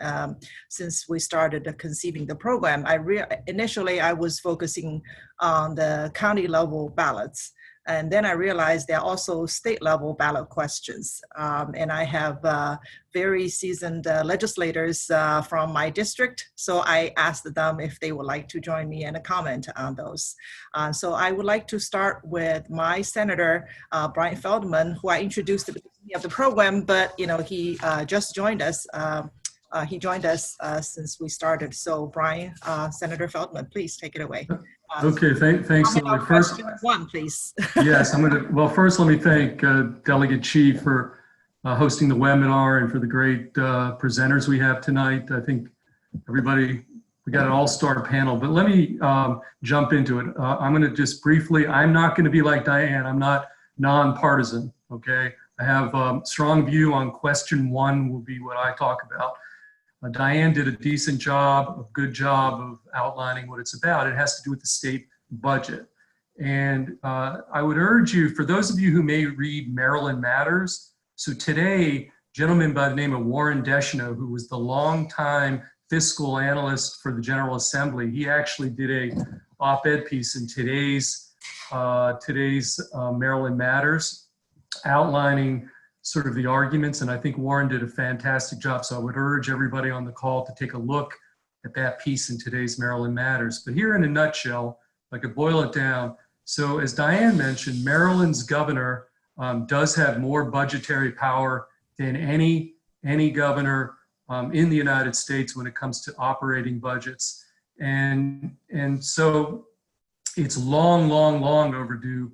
S1: we started conceiving the program. Initially, I was focusing on the county level ballots. And then I realized there are also state level ballot questions. And I have very seasoned legislators from my district. So I asked them if they would like to join me and comment on those. So I would like to start with my Senator, Brian Feldman, who I introduced at the beginning of the program, but he just joined us. He joined us since we started. So Brian, Senator Feldman, please take it away.
S4: Okay, thanks.
S1: Question 1, please.
S4: Yes, well, first let me thank Delegate Chi for hosting the webinar and for the great presenters we have tonight. I think we got an all-star panel, but let me jump into it. I'm gonna just briefly, I'm not gonna be like Diane, I'm not nonpartisan, okay? I have a strong view on question 1 will be what I talk about. Diane did a decent job, a good job of outlining what it's about. It has to do with the state budget. And I would urge you, for those of you who may read Maryland Matters, so today, a gentleman by the name of Warren Deschanel, who was the longtime fiscal analyst for the General Assembly, he actually did a op-ed piece in today's Maryland Matters, outlining sort of the arguments, and I think Warren did a fantastic job. So I would urge everybody on the call to take a look at that piece in today's Maryland Matters. But here in a nutshell, if I could boil it down, so as Diane mentioned, Maryland's governor does have more budgetary power than any governor in the United States when it comes to operating budgets. And so it's long overdue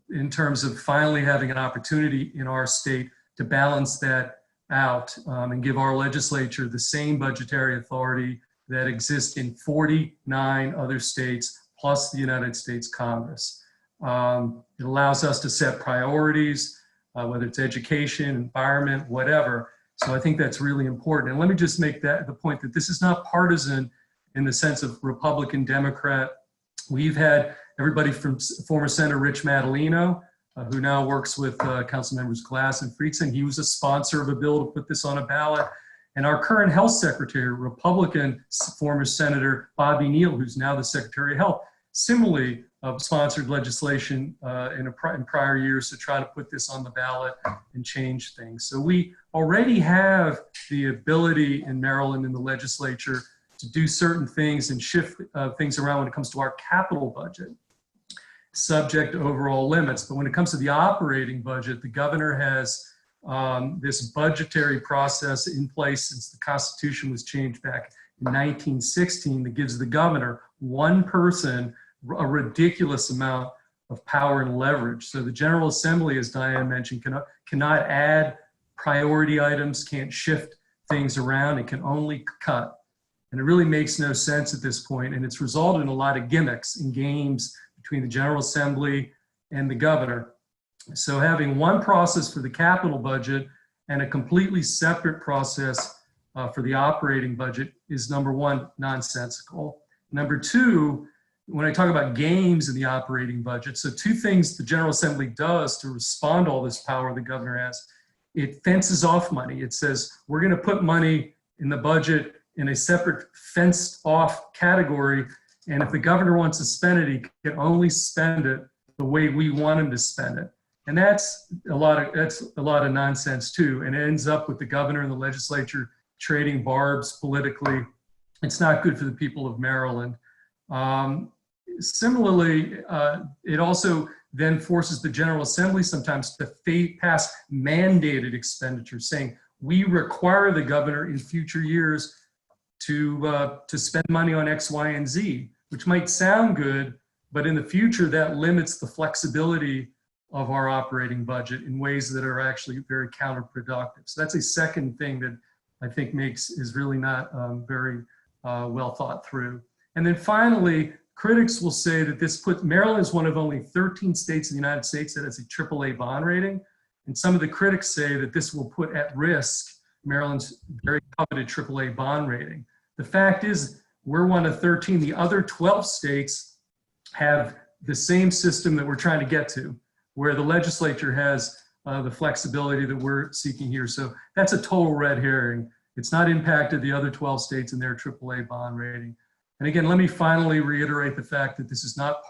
S4: in terms of finally having an opportunity in our state to balance that out and give our legislature the same budgetary authority that exists in 49 other states, plus the United States Congress. It allows us to set priorities, whether it's education, environment, whatever. So I think that's really important. And let me just make that the point that this is not partisan in the sense of Republican, Democrat. We've had everybody from former Senator Rich Madaleno, who now works with Council Members Glass and Friedson. He was a sponsor of a bill to put this on a ballot. And our current health secretary, Republican former Senator Bobby Neal, who's now the Secretary of Health, similarly sponsored legislation in prior years to try to put this on the ballot and change things. So we already have the ability in Maryland in the legislature to do certain things and shift things around when it comes to our capital budget, subject to overall limits. But when it comes to the operating budget, the governor has this budgetary process in place since the Constitution was changed back in 1916 that gives the governor, one person, a ridiculous amount of power and leverage. So the General Assembly, as Diane mentioned, cannot add priority items, can't shift things around, it can only cut. And it really makes no sense at this point, and it's resulted in a lot of gimmicks and games between the General Assembly and the governor. So having one process for the capital budget and a completely separate process for the operating budget is, number one, nonsensical. Number two, when I talk about games in the operating budget, so two things the General Assembly does to respond to all this power the governor has, it fences off money. It says, we're going to put money in the budget in a separate fenced off category. And if the governor wants to spend it, he can only spend it the way we want him to spend it. And that's a lot of nonsense too. And it ends up with the governor and the legislature trading barbs politically. It's not good for the people of Maryland. Similarly, it also then forces the General Assembly sometimes to pass mandated expenditures, saying we require the governor in future years to spend money on X, Y, and Z, which might sound good, but in the future that limits the flexibility of our operating budget in ways that are actually very counterproductive. So that's a second thing that I think is really not very well thought through. And then finally, critics will say that Maryland is one of only 13 states in the United States that has a AAA bond rating. And some of the critics say that this will put at risk Maryland's very coveted AAA bond rating. The fact is, we're one of 13. The other 12 states have the same system that we're trying to get to, where the legislature has the flexibility that we're seeking here. So that's a total red herring. It's not impacted the other 12 states in their AAA bond rating. And again, let me finally reiterate the fact that this is not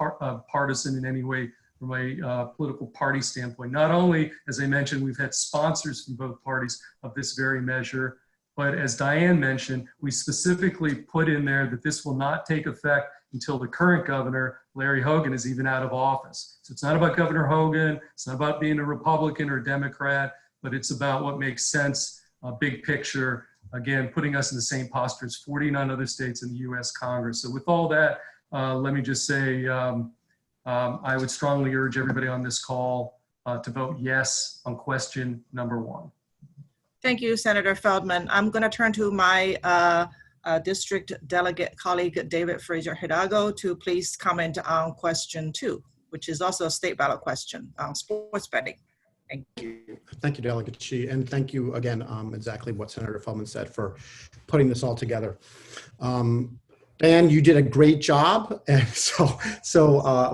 S4: partisan in any way from a political party standpoint. Not only, as I mentioned, we've had sponsors from both parties of this very measure, but as Diane mentioned, we specifically put in there that this will not take effect until the current governor, Larry Hogan, is even out of office. So it's not about Governor Hogan, it's not about being a Republican or Democrat, but it's about what makes sense, big picture, again, putting us in the same posture as 49 other states in the US Congress. So with all that, let me just say, I would strongly urge everybody on this call to vote yes on question number 1.
S1: Thank you, Senator Feldman. I'm going to turn to my district delegate colleague, David Fraser Hidalgo, to please comment on question 2, which is also a state ballot question on sports betting. Thank you.
S5: Thank you, Delegate Chi, and thank you again, exactly what Senator Feldman said, for putting this all together. Dan, you did a great job, and so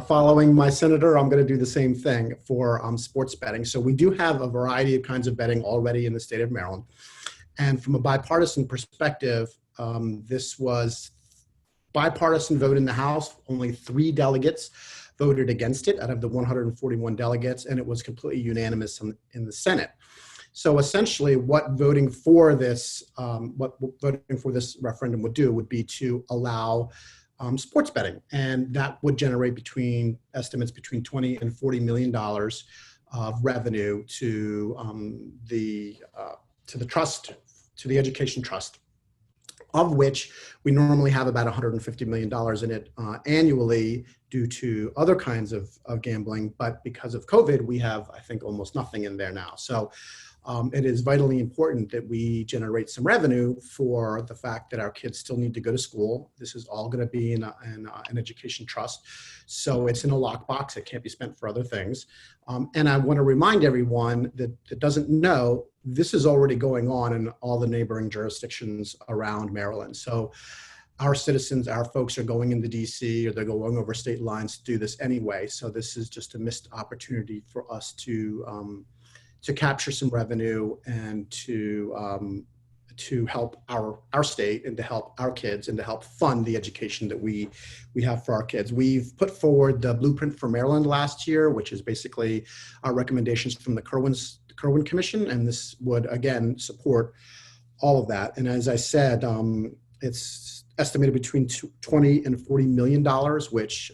S5: following my senator, I'm going to do the same thing for sports betting. So we do have a variety of kinds of betting already in the state of Maryland, and from a bipartisan perspective, this was bipartisan vote in the House. Only 3 delegates voted against it out of the 141 delegates, and it was completely unanimous in the Senate. So essentially, what voting for this referendum would do would be to allow sports betting, and that would generate estimates between $20 and $40 million of revenue to the trust, to the education trust, of which we normally have about $150 million in it annually due to other kinds of gambling. But because of COVID, we have, I think, almost nothing in there now. So it is vitally important that we generate some revenue for the fact that our kids still need to go to school. This is all going to be in an education trust. So it's in a lockbox. It can't be spent for other things. And I want to remind everyone that doesn't know, this is already going on in all the neighboring jurisdictions around Maryland. So our citizens, our folks are going into DC, or they're going over state lines to do this anyway. So this is just a missed opportunity for us to capture some revenue and to help our state, and to help our kids, and to help fund the education that we have for our kids. We've put forward the Blueprint for Maryland last year, which is basically our recommendations from the Kirwan Commission, and this would again support all of that. And as I said, it's estimated between $20 and $40 million, which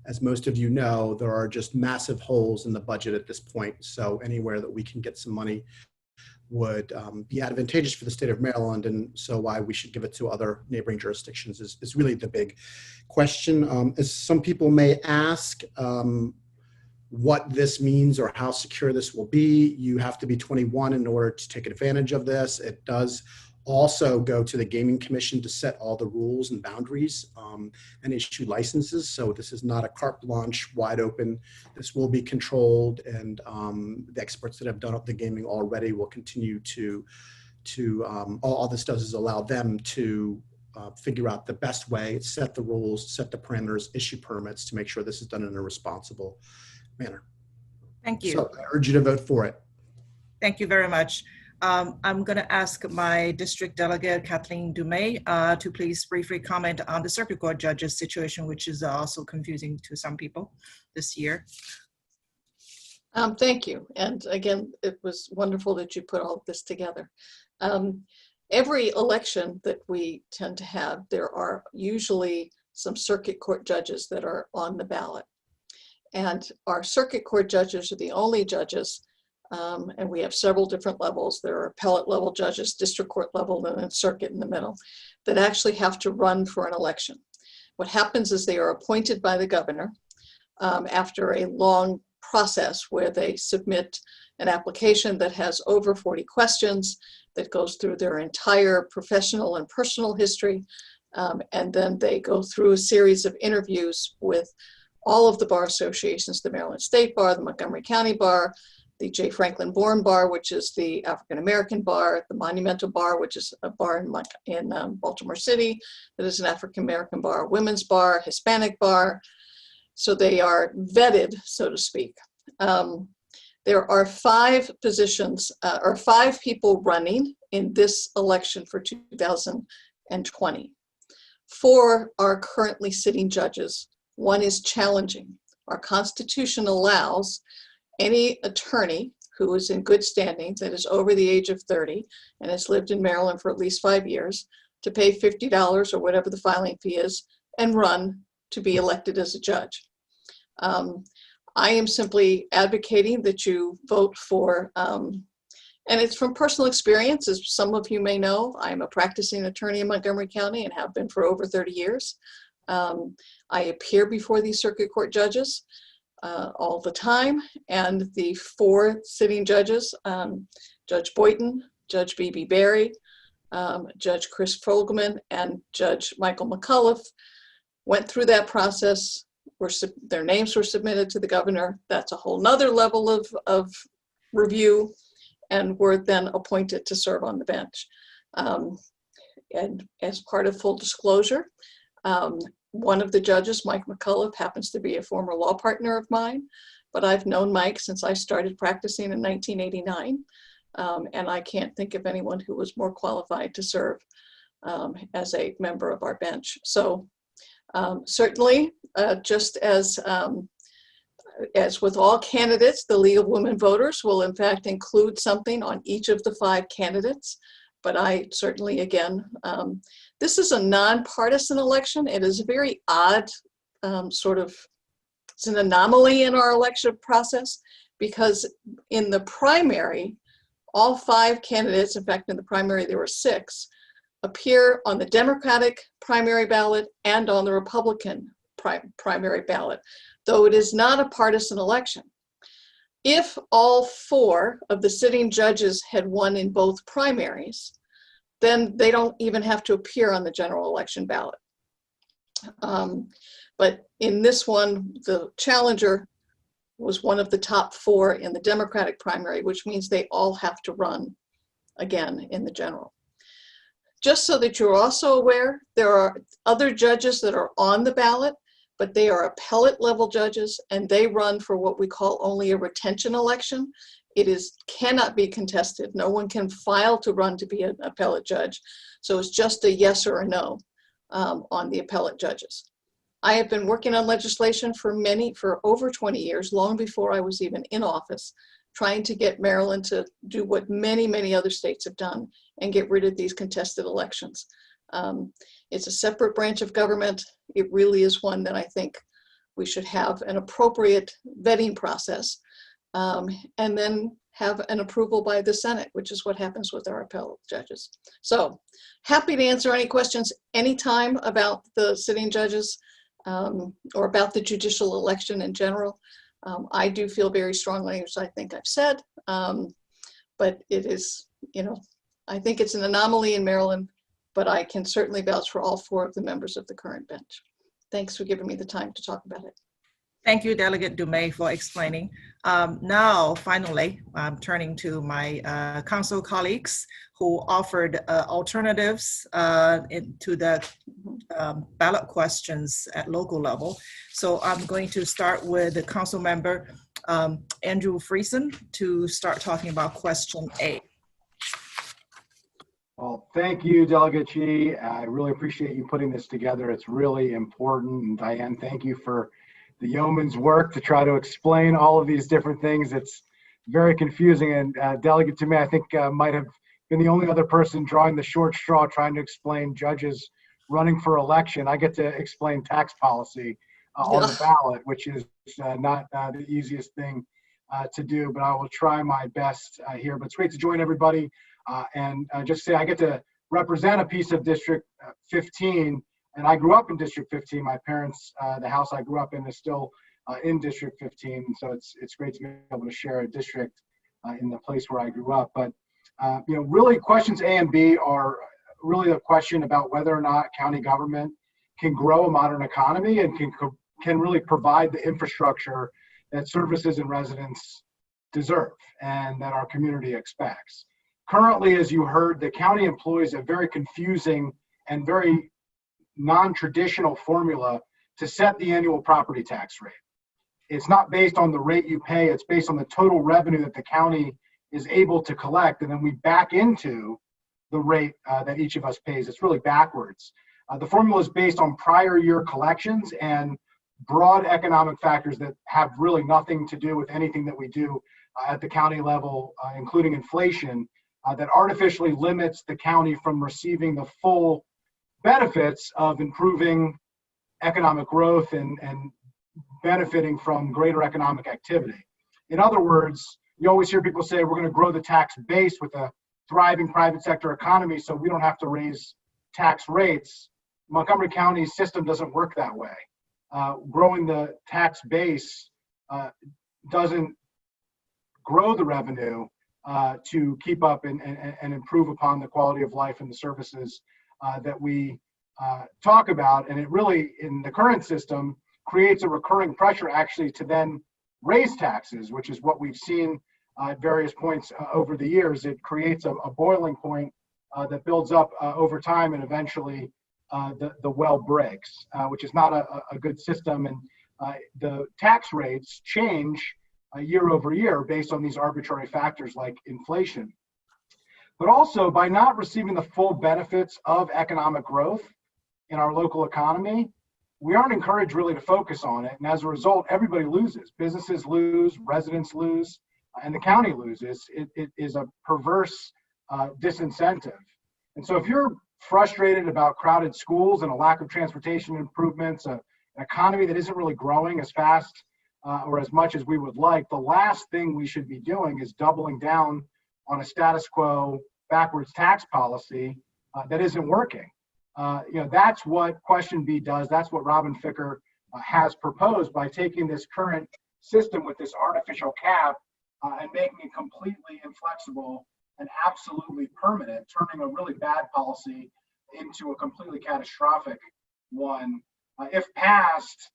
S5: as most of you know, there are just massive holes in the budget at this point. So anywhere that we can get some money would be advantageous for the state of Maryland. And so why we should give it to other neighboring jurisdictions is really the big question. As some people may ask, what this means or how secure this will be, you have to be 21 in order to take advantage of this. It does also go to the Gaming Commission to set all the rules and boundaries and issue licenses. So this is not a carte blanche, wide open. This will be controlled, and the experts that have done up the gaming already will continue to all this does is allow them to figure out the best way, set the rules, set the parameters, issue permits to make sure this is done in a responsible manner.
S1: Thank you.
S5: So I urge you to vote for it.
S1: Thank you very much. I'm going to ask my district delegate, Kathleen Dumais, to please briefly comment on the circuit court judges situation, which is also confusing to some people this year.
S6: Thank you. And again, it was wonderful that you put all of this together. Every election that we tend to have, there are usually some circuit court judges that are on the ballot. And our circuit court judges are the only judges, and we have several different levels. There are appellate level judges, district court level, and then circuit in the middle, that actually have to run for an election. What happens is they are appointed by the governor after a long process where they submit an application that has over 40 questions, that goes through their entire professional and personal history, and then they go through a series of interviews with all of the bar associations, the Maryland State Bar, the Montgomery County Bar, the J. Franklin Bourne Bar, which is the African American Bar, the Monumental Bar, which is a bar in Baltimore City, that is an African American bar, women's bar, Hispanic bar. So they are vetted, so to speak. There are 5 positions, or 5 people running in this election for 2020. 4 are currently sitting judges. 1 is challenging. Our Constitution allows any attorney who is in good standing, that is over the age of 30 and has lived in Maryland for at least 5 years, to pay $50 or whatever the filing fee is and run to be elected as a judge. I am simply advocating that you vote for, and it's from personal experience, as some of you may know, I'm a practicing attorney in Montgomery County and have been for over 30 years. I appear before these circuit court judges all the time, and the 4 sitting judges, Judge Boynton, Judge B.B. Berry, Judge Chris Fogelman, and Judge Michael McCullough, went through that process, their names were submitted to the governor. That's a whole nother level of review, and were then appointed to serve on the bench. And as part of full disclosure, one of the judges, Mike McCullough, happens to be a former law partner of mine, but I've known Mike since I started practicing in 1989, and I can't think of anyone who was more qualified to serve as a member of our bench. So certainly, just as with all candidates, the League of Women Voters will in fact include something on each of the 5 candidates. But I certainly, again, this is a nonpartisan election. It is a very odd it's an anomaly in our election process, because in the primary, all 5 candidates, in fact, in the primary there were 6, appear on the Democratic primary ballot and on the Republican primary ballot, though it is not a partisan election. If all 4 of the sitting judges had won in both primaries, then they don't even have to appear on the general election ballot. But in this one, the challenger was one of the top 4 in the Democratic primary, which means they all have to run again in the general. Just so that you're also aware, there are other judges that are on the ballot, but they are appellate level judges, and they run for what we call only a retention election. It cannot be contested. No one can file to run to be an appellate judge. So it's just a yes or a no on the appellate judges. I have been working on legislation for over 20 years, long before I was even in office, trying to get Maryland to do what many, many other states have done and get rid of these contested elections. It's a separate branch of government. It really is one that I think we should have an appropriate vetting process, and then have an approval by the Senate, which is what happens with our appellate judges. So happy to answer any questions anytime about the sitting judges or about the judicial election in general. I do feel very strongly, as I think I've said, but it is, I think it's an anomaly in Maryland, but I can certainly vouch for all 4 of the members of the current bench. Thanks for giving me the time to talk about it.
S1: Thank you, Delegate Dumais, for explaining. Now, finally, I'm turning to my council colleagues who offered alternatives to the ballot questions at local level. So I'm going to start with the council member, Andrew Friesen, to start talking about question A.
S7: Well, thank you, Delegate Chi. I really appreciate you putting this together. It's really important. And Diane, thank you for the yeoman's work to try to explain all of these different things. It's very confusing. And Delegate Dumais, I think might have been the only other person drawing the short straw trying to explain judges running for election. I get to explain tax policy on the ballot, which is not the easiest thing to do, but I will try my best here. But it's great to join everybody. And just say I get to represent a piece of District 15, and I grew up in District 15. My parents, the house I grew up in is still in District 15, so it's great to be able to share a district in the place where I grew up. But really, questions A and B are really a question about whether or not county government can grow a modern economy and can really provide the infrastructure that services and residents deserve and that our community expects. Currently, as you heard, the county employs a very confusing and very non-traditional formula to set the annual property tax rate. It's not based on the rate you pay, it's based on the total revenue that the county is able to collect, and then we back into the rate that each of us pays. It's really backwards. The formula is based on prior year collections and broad economic factors that have really nothing to do with anything that we do at the county level, including inflation. That artificially limits the county from receiving the full benefits of improving economic growth and benefiting from greater economic activity. In other words, you always hear people say we're going to grow the tax base with a thriving private sector economy so we don't have to raise tax rates. Montgomery County's system doesn't work that way. Growing the tax base doesn't grow the revenue to keep up and improve upon the quality of life and the services that we talk about. And it really, in the current system, creates a recurring pressure actually to then raise taxes, which is what we've seen at various points over the years. It creates a boiling point that builds up over time, and eventually the well breaks, which is not a good system. And the tax rates change year over year based on these arbitrary factors like inflation. But also, by not receiving the full benefits of economic growth in our local economy, we aren't encouraged really to focus on it. And as a result, everybody loses. Businesses lose, residents lose, and the county loses. It is a perverse disincentive. And so if you're frustrated about crowded schools and a lack of transportation improvements, an economy that isn't really growing as fast or as much as we would like, the last thing we should be doing is doubling down on a status quo backwards tax policy that isn't working. That's what question B does. That's what Robin Ficker has proposed by taking this current system with this artificial cap and making it completely inflexible and absolutely permanent, turning a really bad policy into a completely catastrophic one. If passed,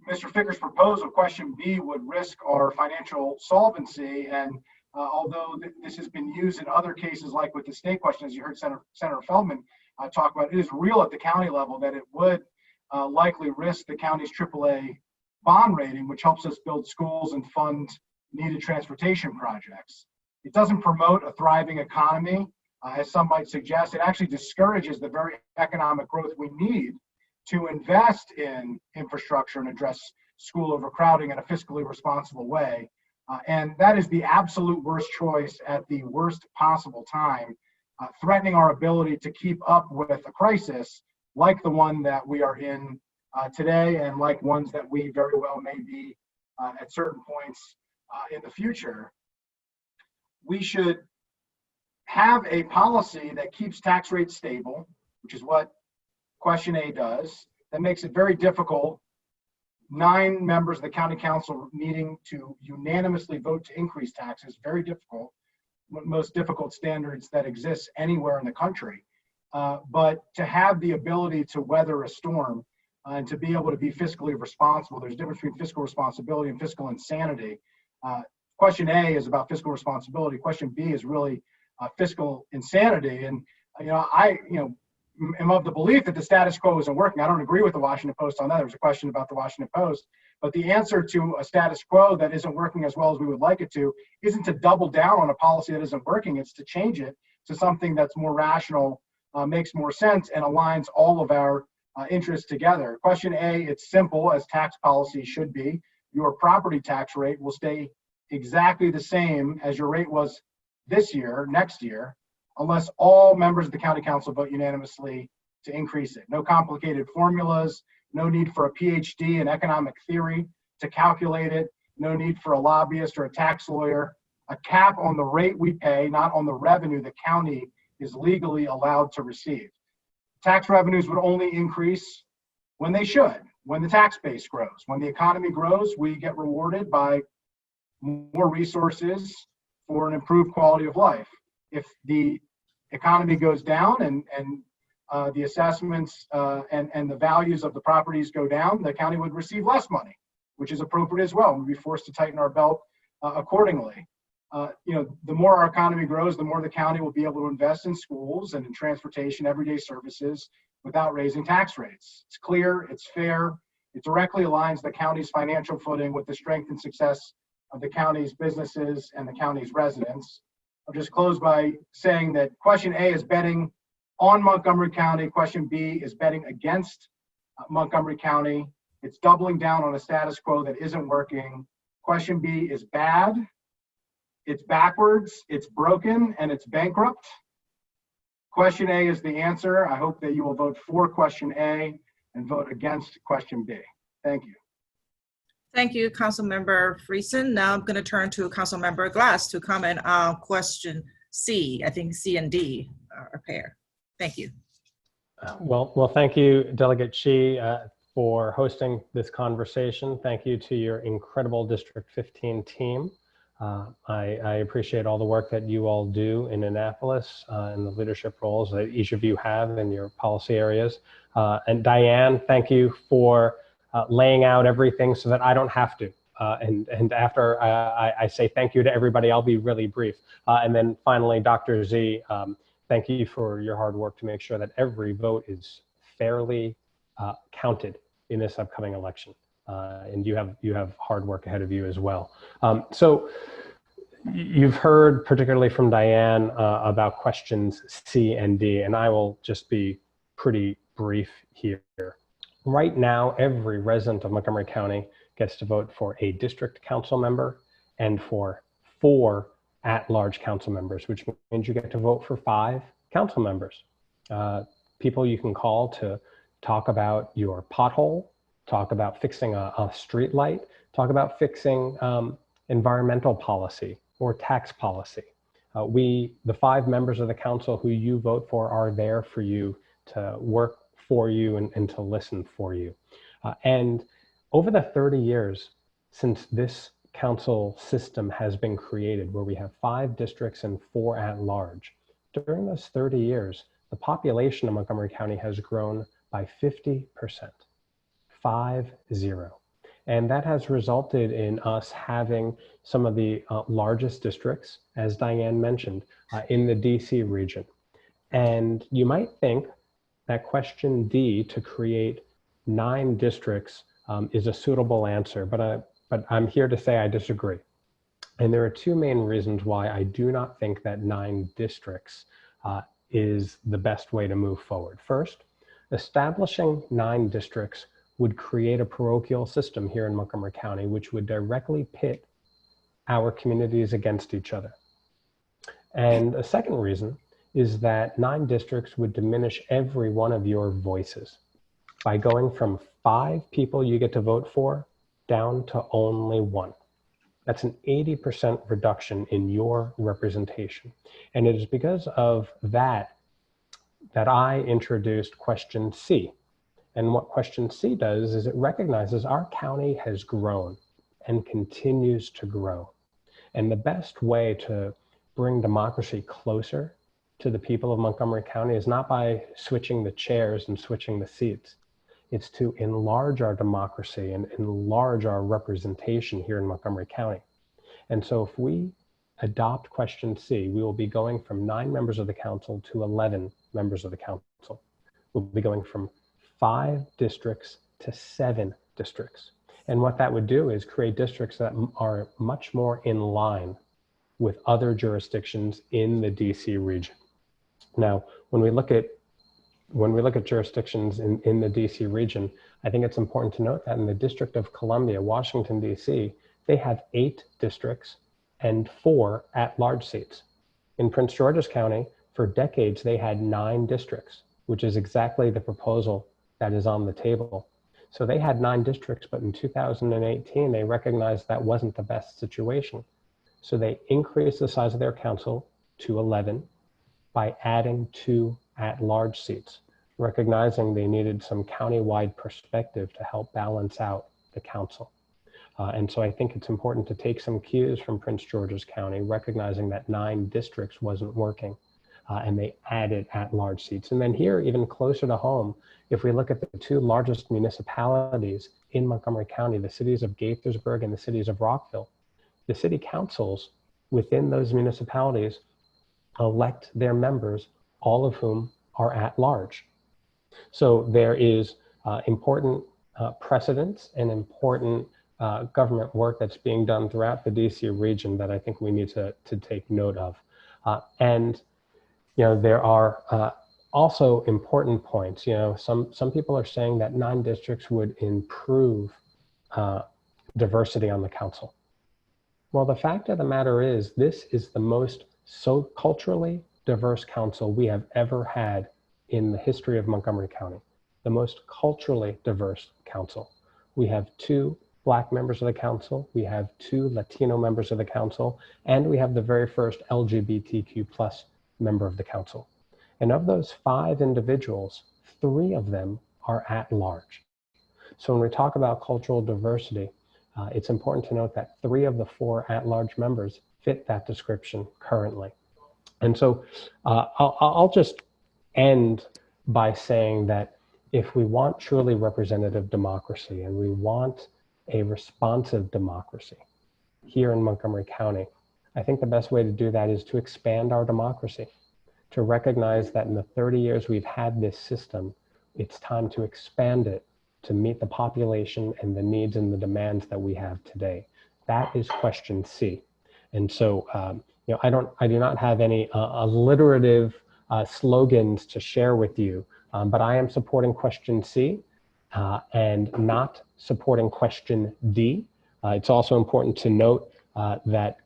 S7: Mr. Ficker's proposal, question B, would risk our financial solvency. And although this has been used in other cases, like with the state question, as you heard Senator Feldman talk about, it is real at the county level that it would likely risk the county's AAA bond rating, which helps us build schools and fund needed transportation projects. It doesn't promote a thriving economy, as some might suggest. It actually discourages the very economic growth we need to invest in infrastructure and address school overcrowding in a fiscally responsible way. And that is the absolute worst choice at the worst possible time, threatening our ability to keep up with a crisis like the one that we are in today, and like ones that we very well may be at certain points in the future. We should have a policy that keeps tax rates stable, which is what question A does. That makes it very difficult. 9 members of the county council needing to unanimously vote to increase taxes, very difficult, one of the most difficult standards that exists anywhere in the country. But to have the ability to weather a storm and to be able to be fiscally responsible, there's a difference between fiscal responsibility and fiscal insanity. Question A is about fiscal responsibility. Question B is really fiscal insanity. And I am of the belief that the status quo isn't working. I don't agree with the Washington Post on that. There was a question about the Washington Post. But the answer to a status quo that isn't working as well as we would like it to isn't to double down on a policy that isn't working. It's to change it to something that's more rational, makes more sense, and aligns all of our interests together. Question A, it's simple, as tax policy should be. Your property tax rate will stay exactly the same as your rate was this year, next year, unless all members of the county council vote unanimously to increase it. No complicated formulas, no need for a PhD in economic theory to calculate it, no need for a lobbyist or a tax lawyer. A cap on the rate we pay, not on the revenue the county is legally allowed to receive. Tax revenues would only increase when they should, when the tax base grows. When the economy grows, we get rewarded by more resources for an improved quality of life. If the economy goes down and the assessments and the values of the properties go down, the county would receive less money, which is appropriate as well. We'd be forced to tighten our belt accordingly. The more our economy grows, the more the county will be able to invest in schools and in transportation, everyday services, without raising tax rates. It's clear, it's fair, it directly aligns the county's financial footing with the strength and success of the county's businesses and the county's residents. I'll just close by saying that question A is betting on Montgomery County. Question B is betting against Montgomery County. It's doubling down on a status quo that isn't working. Question B is bad, it's backwards, it's broken, and it's bankrupt. Question A is the answer. I hope that you will vote for question A and vote against question B. Thank you.
S1: Thank you, Councilmember Friesen. Now I'm going to turn to Councilmember Glass to comment on question C. I think C and D are a pair. Thank you.
S8: Well, thank you, Delegate Chi, for hosting this conversation. Thank you to your incredible District 15 team. I appreciate all the work that you all do in Annapolis and the leadership roles that each of you have in your policy areas. And Diane, thank you for laying out everything so that I don't have to. And after I say thank you to everybody, I'll be really brief. And then finally, Dr. Z, thank you for your hard work to make sure that every vote is fairly counted in this upcoming election. And you have hard work ahead of you as well. So you've heard particularly from Diane about questions C and D, and I will just be pretty brief here. Right now, every resident of Montgomery County gets to vote for a district council member and for 4 at-large council members, which means you get to vote for 5 council members. People you can call to talk about your pothole, talk about fixing a street light, talk about fixing environmental policy or tax policy. The 5 members of the council who you vote for are there for you to work for you and to listen for you. And over the 30 years since this council system has been created, where we have 5 districts and 4 at large, during those 30 years, the population of Montgomery County has grown by 50%, 50. And that has resulted in us having some of the largest districts, as Diane mentioned, in the DC region. And you might think that question D, to create 9 districts, is a suitable answer, but I'm here to say I disagree. And there are 2 main reasons why I do not think that 9 districts is the best way to move forward. First, establishing 9 districts would create a parochial system here in Montgomery County, which would directly pit our communities against each other. And a second reason is that 9 districts would diminish every one of your voices by going from 5 people you get to vote for down to only 1. That's an 80% reduction in your representation. And it is because of that I introduced question C. And what question C does is it recognizes our county has grown and continues to grow. And the best way to bring democracy closer to the people of Montgomery County is not by switching the chairs and switching the seats. It's to enlarge our democracy and enlarge our representation here in Montgomery County. And so if we adopt question C, we will be going from 9 members of the council to 11 members of the council. We'll be going from 5 districts to 7 districts. And what that would do is create districts that are much more in line with other jurisdictions in the DC region. Now, when we look at jurisdictions in the DC region, I think it's important to note that in the District of Columbia, Washington, DC, they have 8 districts and 4 at-large seats. In Prince George's County, for decades, they had 9 districts, which is exactly the proposal that is on the table. So they had 9 districts, but in 2018, they recognized that wasn't the best situation. So they increased the size of their council to 11 by adding 2 at-large seats, recognizing they needed some county-wide perspective to help balance out the council. And so I think it's important to take some cues from Prince George's County, recognizing that 9 districts wasn't working, and they added at-large seats. And then here, even closer to home, if we look at the 2 largest municipalities in Montgomery County, the cities of Gaithersburg and the cities of Rockville, the city councils within those municipalities elect their members, all of whom are at large. So there is important precedence and important government work that's being done throughout the DC region that I think we need to take note of. And there are also important points. Some people are saying that 9 districts would improve diversity on the council. Well, the fact of the matter is, this is the most culturally diverse council we have ever had in the history of Montgomery County, the most culturally diverse council. We have 2 Black members of the council, we have 2 Latino members of the council, and we have the very first LGBTQ+ member of the council. And of those 5 individuals, 3 of them are at large. So when we talk about cultural diversity, it's important to note that 3 of the 4 at-large members fit that description currently. And so I'll just end by saying that if we want truly representative democracy and we want a responsive democracy here in Montgomery County, I think the best way to do that is to expand our democracy, to recognize that in the 30 years we've had this system, it's time to expand it to meet the population and the needs and the demands that we have today. That is question C. And so, I do not have any alliterative slogans to share with you, but I am supporting question C and not supporting question D. It's also important to note that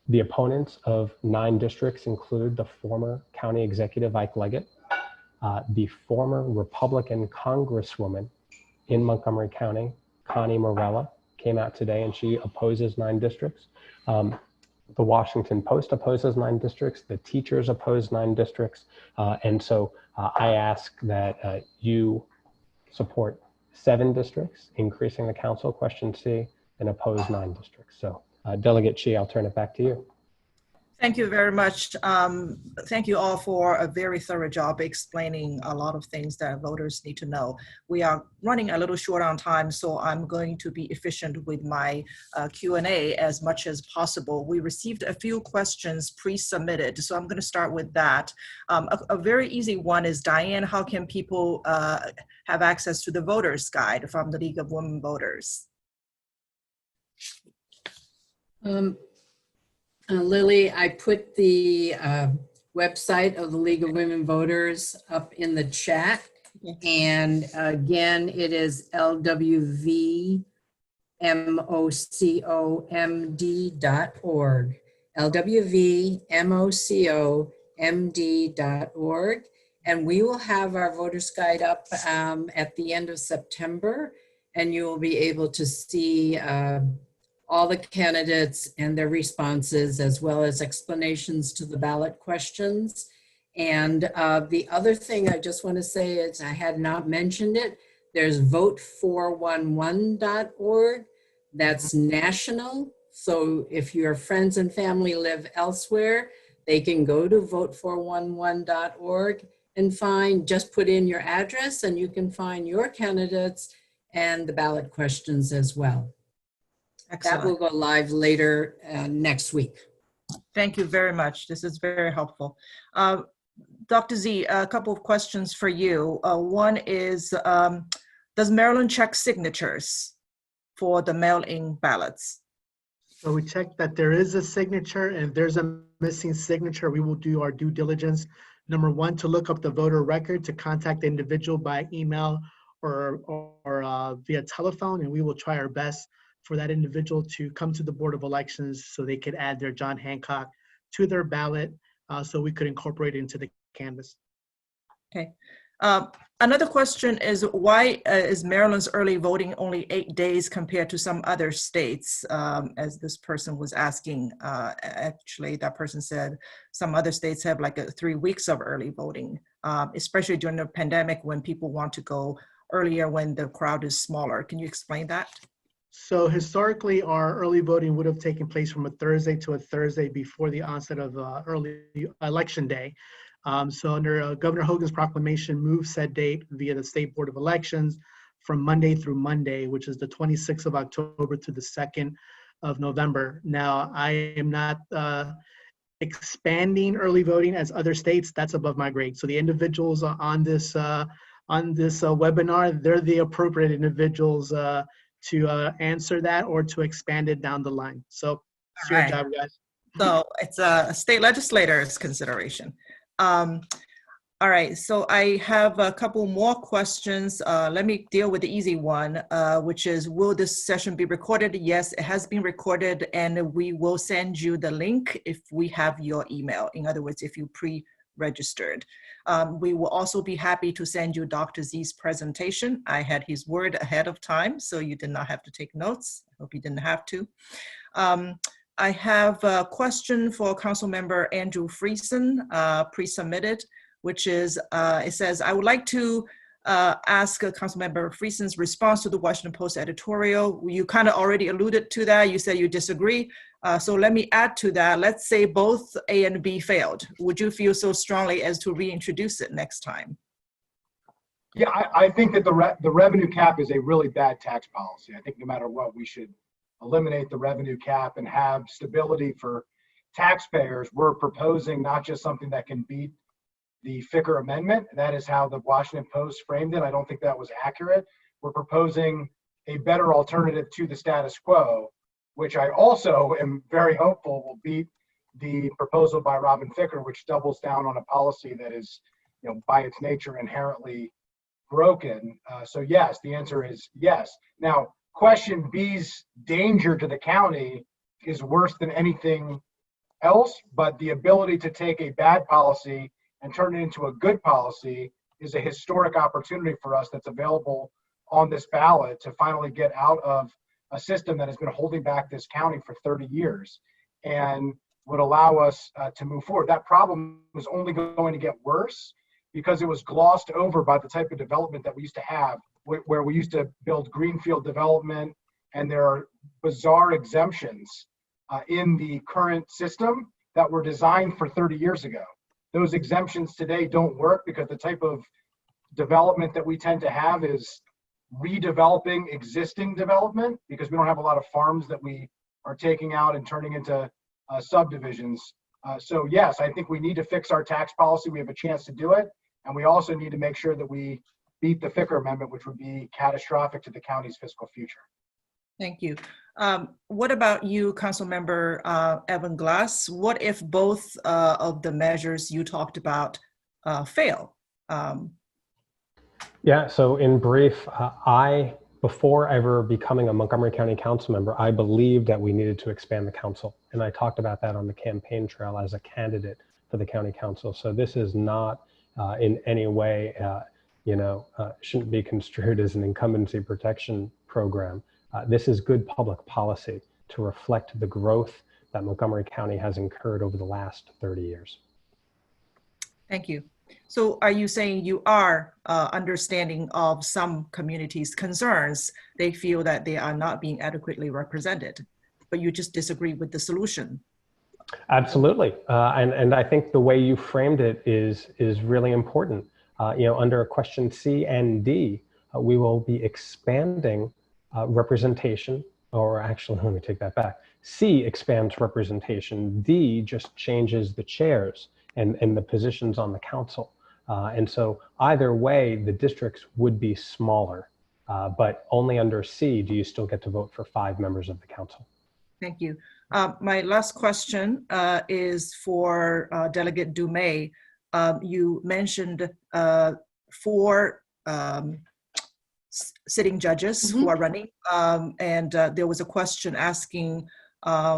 S8: the opponents of 9 districts include the former county executive, Ike Leggett, the former Republican Congresswoman in Montgomery County, Connie Morella, came out today and she opposes 9 districts. The Washington Post opposes 9 districts. The teachers oppose 9 districts. And so I ask that you support 7 districts, increasing the council, question C, and oppose 9 districts. So Delegate Chi, I'll turn it back to you.
S1: Thank you very much. Thank you all for a very thorough job explaining a lot of things that voters need to know. We are running a little short on time, so I'm going to be efficient with my Q&A as much as possible. We received a few questions pre-submitted, so I'm going to start with that. A very easy one is, Diane, how can people have access to the voters guide from the League of Women Voters?
S3: Lily, I put the website of the League of Women Voters up in the chat. And again, it is lwvmocomd.org, lwvmocomd.org. And we will have our voters guide up at the end of September, and you will be able to see all the candidates and their responses, as well as explanations to the ballot questions. And the other thing I just want to say is, I had not mentioned it, there's vote411.org. That's national. So if your friends and family live elsewhere, they can go to vote411.org and just put in your address and you can find your candidates and the ballot questions as well.
S1: Excellent.
S3: That will go live later next week.
S1: Thank you very much. This is very helpful. Dr. Z, a couple of questions for you. One is, does Maryland check signatures for the mail-in ballots?
S2: So we check that there is a signature, and if there's a missing signature, we will do our due diligence. Number one, to look up the voter record, to contact the individual by email or via telephone, and we will try our best for that individual to come to the Board of Elections so they could add their John Hancock to their ballot, so we could incorporate it into the canvas.
S1: Okay. Another question is, why is Maryland's early voting only 8 days compared to some other states? As this person was asking, actually, that person said some other states have like 3 weeks of early voting, especially during the pandemic when people want to go earlier when the crowd is smaller. Can you explain that?
S2: So historically, our early voting would have taken place from a Thursday to a Thursday before the onset of early election day. So under Governor Hogan's proclamation, moved said date via the State Board of Elections from Monday through Monday, which is the 26th of October to the 2nd of November. Now, I am not expanding early voting as other states. That's above my grade. So the individuals on this webinar, they're the appropriate individuals to answer that or to expand it down the line. So it's your job, guys.
S1: So it's a state legislator's consideration. All right, so I have a couple more questions. Let me deal with the easy one, which is, will this session be recorded? Yes, it has been recorded, and we will send you the link if we have your email. In other words, if you pre-registered. We will also be happy to send you Dr. Z's presentation. I had his word ahead of time, so you did not have to take notes. I hope you didn't have to. I have a question for Councilmember Andrew Friesen, pre-submitted, which is, it says, I would like to ask Councilmember Friesen's response to the Washington Post editorial. You kind of already alluded to that. You said you disagree. So let me add to that. Let's say both A and B failed. Would you feel so strongly as to reintroduce it next time?
S7: Yeah, I think that the revenue cap is a really bad tax policy. I think no matter what, we should eliminate the revenue cap and have stability for taxpayers. We're proposing not just something that can beat the Ficker Amendment. That is how the Washington Post framed it. I don't think that was accurate. We're proposing a better alternative to the status quo, which I also am very hopeful will beat the proposal by Robin Ficker, which doubles down on a policy that is, by its nature inherently broken. So yes, the answer is yes. Now, question B's danger to the county is worse than anything else, but the ability to take a bad policy and turn it into a good policy is a historic opportunity for us that's available on this ballot to finally get out of a system that has been holding back this county for 30 years and would allow us to move forward. That problem was only going to get worse because it was glossed over by the type of development that we used to have, where we used to build greenfield development, and there are bizarre exemptions in the current system that were designed for 30 years ago. Those exemptions today don't work because the type of development that we tend to have is redeveloping existing development, because we don't have a lot of farms that we are taking out and turning into subdivisions. So yes, I think we need to fix our tax policy. We have a chance to do it. And we also need to make sure that we beat the Ficker Amendment, which would be catastrophic to the county's fiscal future.
S1: Thank you. What about you, Councilmember Evan Glass? What if both of the measures you talked about fail?
S8: Yeah, so in brief, before ever becoming a Montgomery County Council member, I believed that we needed to expand the council. And I talked about that on the campaign trail as a candidate for the county council. So this is not in any way, shouldn't be construed as an incumbency protection program. This is good public policy to reflect the growth that Montgomery County has incurred over the last 30 years.
S1: Thank you. So are you saying you are understanding of some communities' concerns? They feel that they are not being adequately represented, but you just disagree with the solution?
S8: Absolutely. And I think the way you framed it is really important. Under question C and D, we will be expanding representation, or actually, let me take that back. C expands representation. D just changes the chairs and the positions on the council. And so either way, the districts would be smaller, but only under C do you still get to vote for 5 members of the council.
S1: Thank you. My last question is for Delegate Dumais. You mentioned 4 sitting judges who are running, and there was a question asking,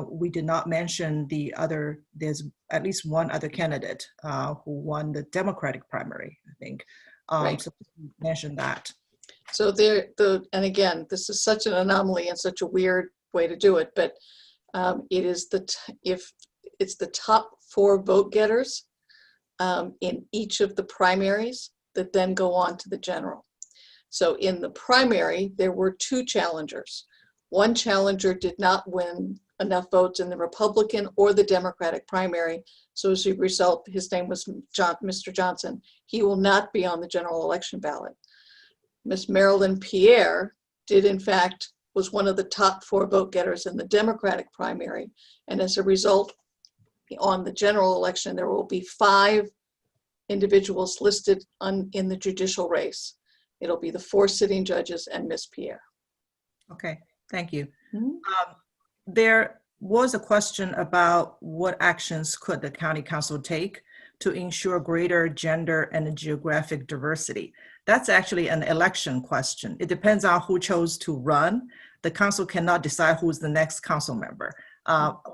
S1: we did not mention the other, there's at least one other candidate who won the Democratic primary, I think.
S6: Right.
S1: So you mentioned that.
S6: So and again, this is such an anomaly and such a weird way to do it, but it is if it's the top 4 vote getters in each of the primaries that then go on to the general. So in the primary, there were 2 challengers. One challenger did not win enough votes in the Republican or the Democratic primary. So as a result, his name was Mr. Johnson. He will not be on the general election ballot. Miss Marilyn Pierre was one of the top 4 vote getters in the Democratic primary. And as a result, on the general election, there will be 5 individuals listed in the judicial race. It'll be the 4 sitting judges and Miss Pierre.
S1: Okay, thank you. There was a question about what actions could the county council take to ensure greater gender and geographic diversity. That's actually an election question. It depends on who chose to run. The council cannot decide who's the next council member.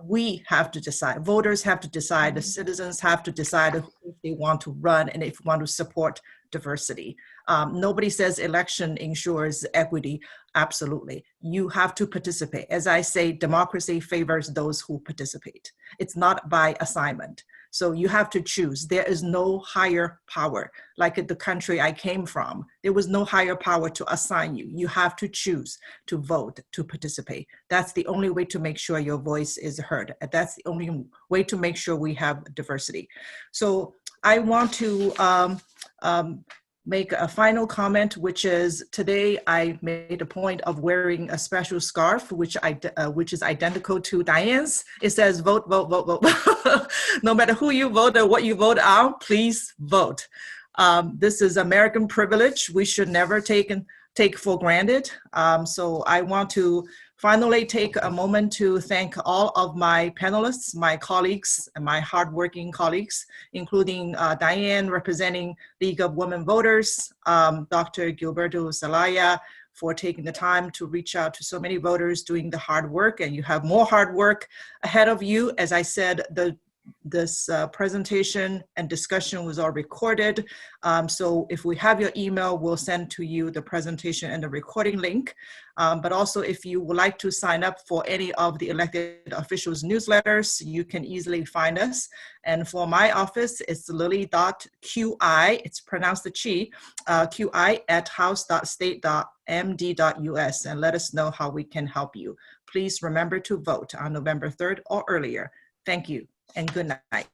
S1: We have to decide, voters have to decide, the citizens have to decide if they want to run and if they want to support diversity. Nobody says election ensures equity. Absolutely. You have to participate. As I say, democracy favors those who participate. It's not by assignment. So you have to choose. There is no higher power. Like in the country I came from, there was no higher power to assign you. You have to choose to vote, to participate. That's the only way to make sure your voice is heard. That's the only way to make sure we have diversity. So I want to make a final comment, which is today I made a point of wearing a special scarf, which is identical to Diane's. It says vote, vote, vote, vote. No matter who you vote or what you vote on, please vote. This is American privilege. We should never take for granted. So I want to finally take a moment to thank all of my panelists, my colleagues, and my hardworking colleagues, including Diane representing League of Women Voters, Dr. Gilberto Zelaya for taking the time to reach out to so many voters doing the hard work, and you have more hard work ahead of you. As I said, this presentation and discussion was all recorded. So if we have your email, we'll send to you the presentation and the recording link. But also if you would like to sign up for any of the elected officials newsletters, you can easily find us. And for my office, it's lily.qi, it's pronounced the chi, qi at house.state.md.us, and let us know how we can help you. Please remember to vote on November 3rd or earlier. Thank you and good night.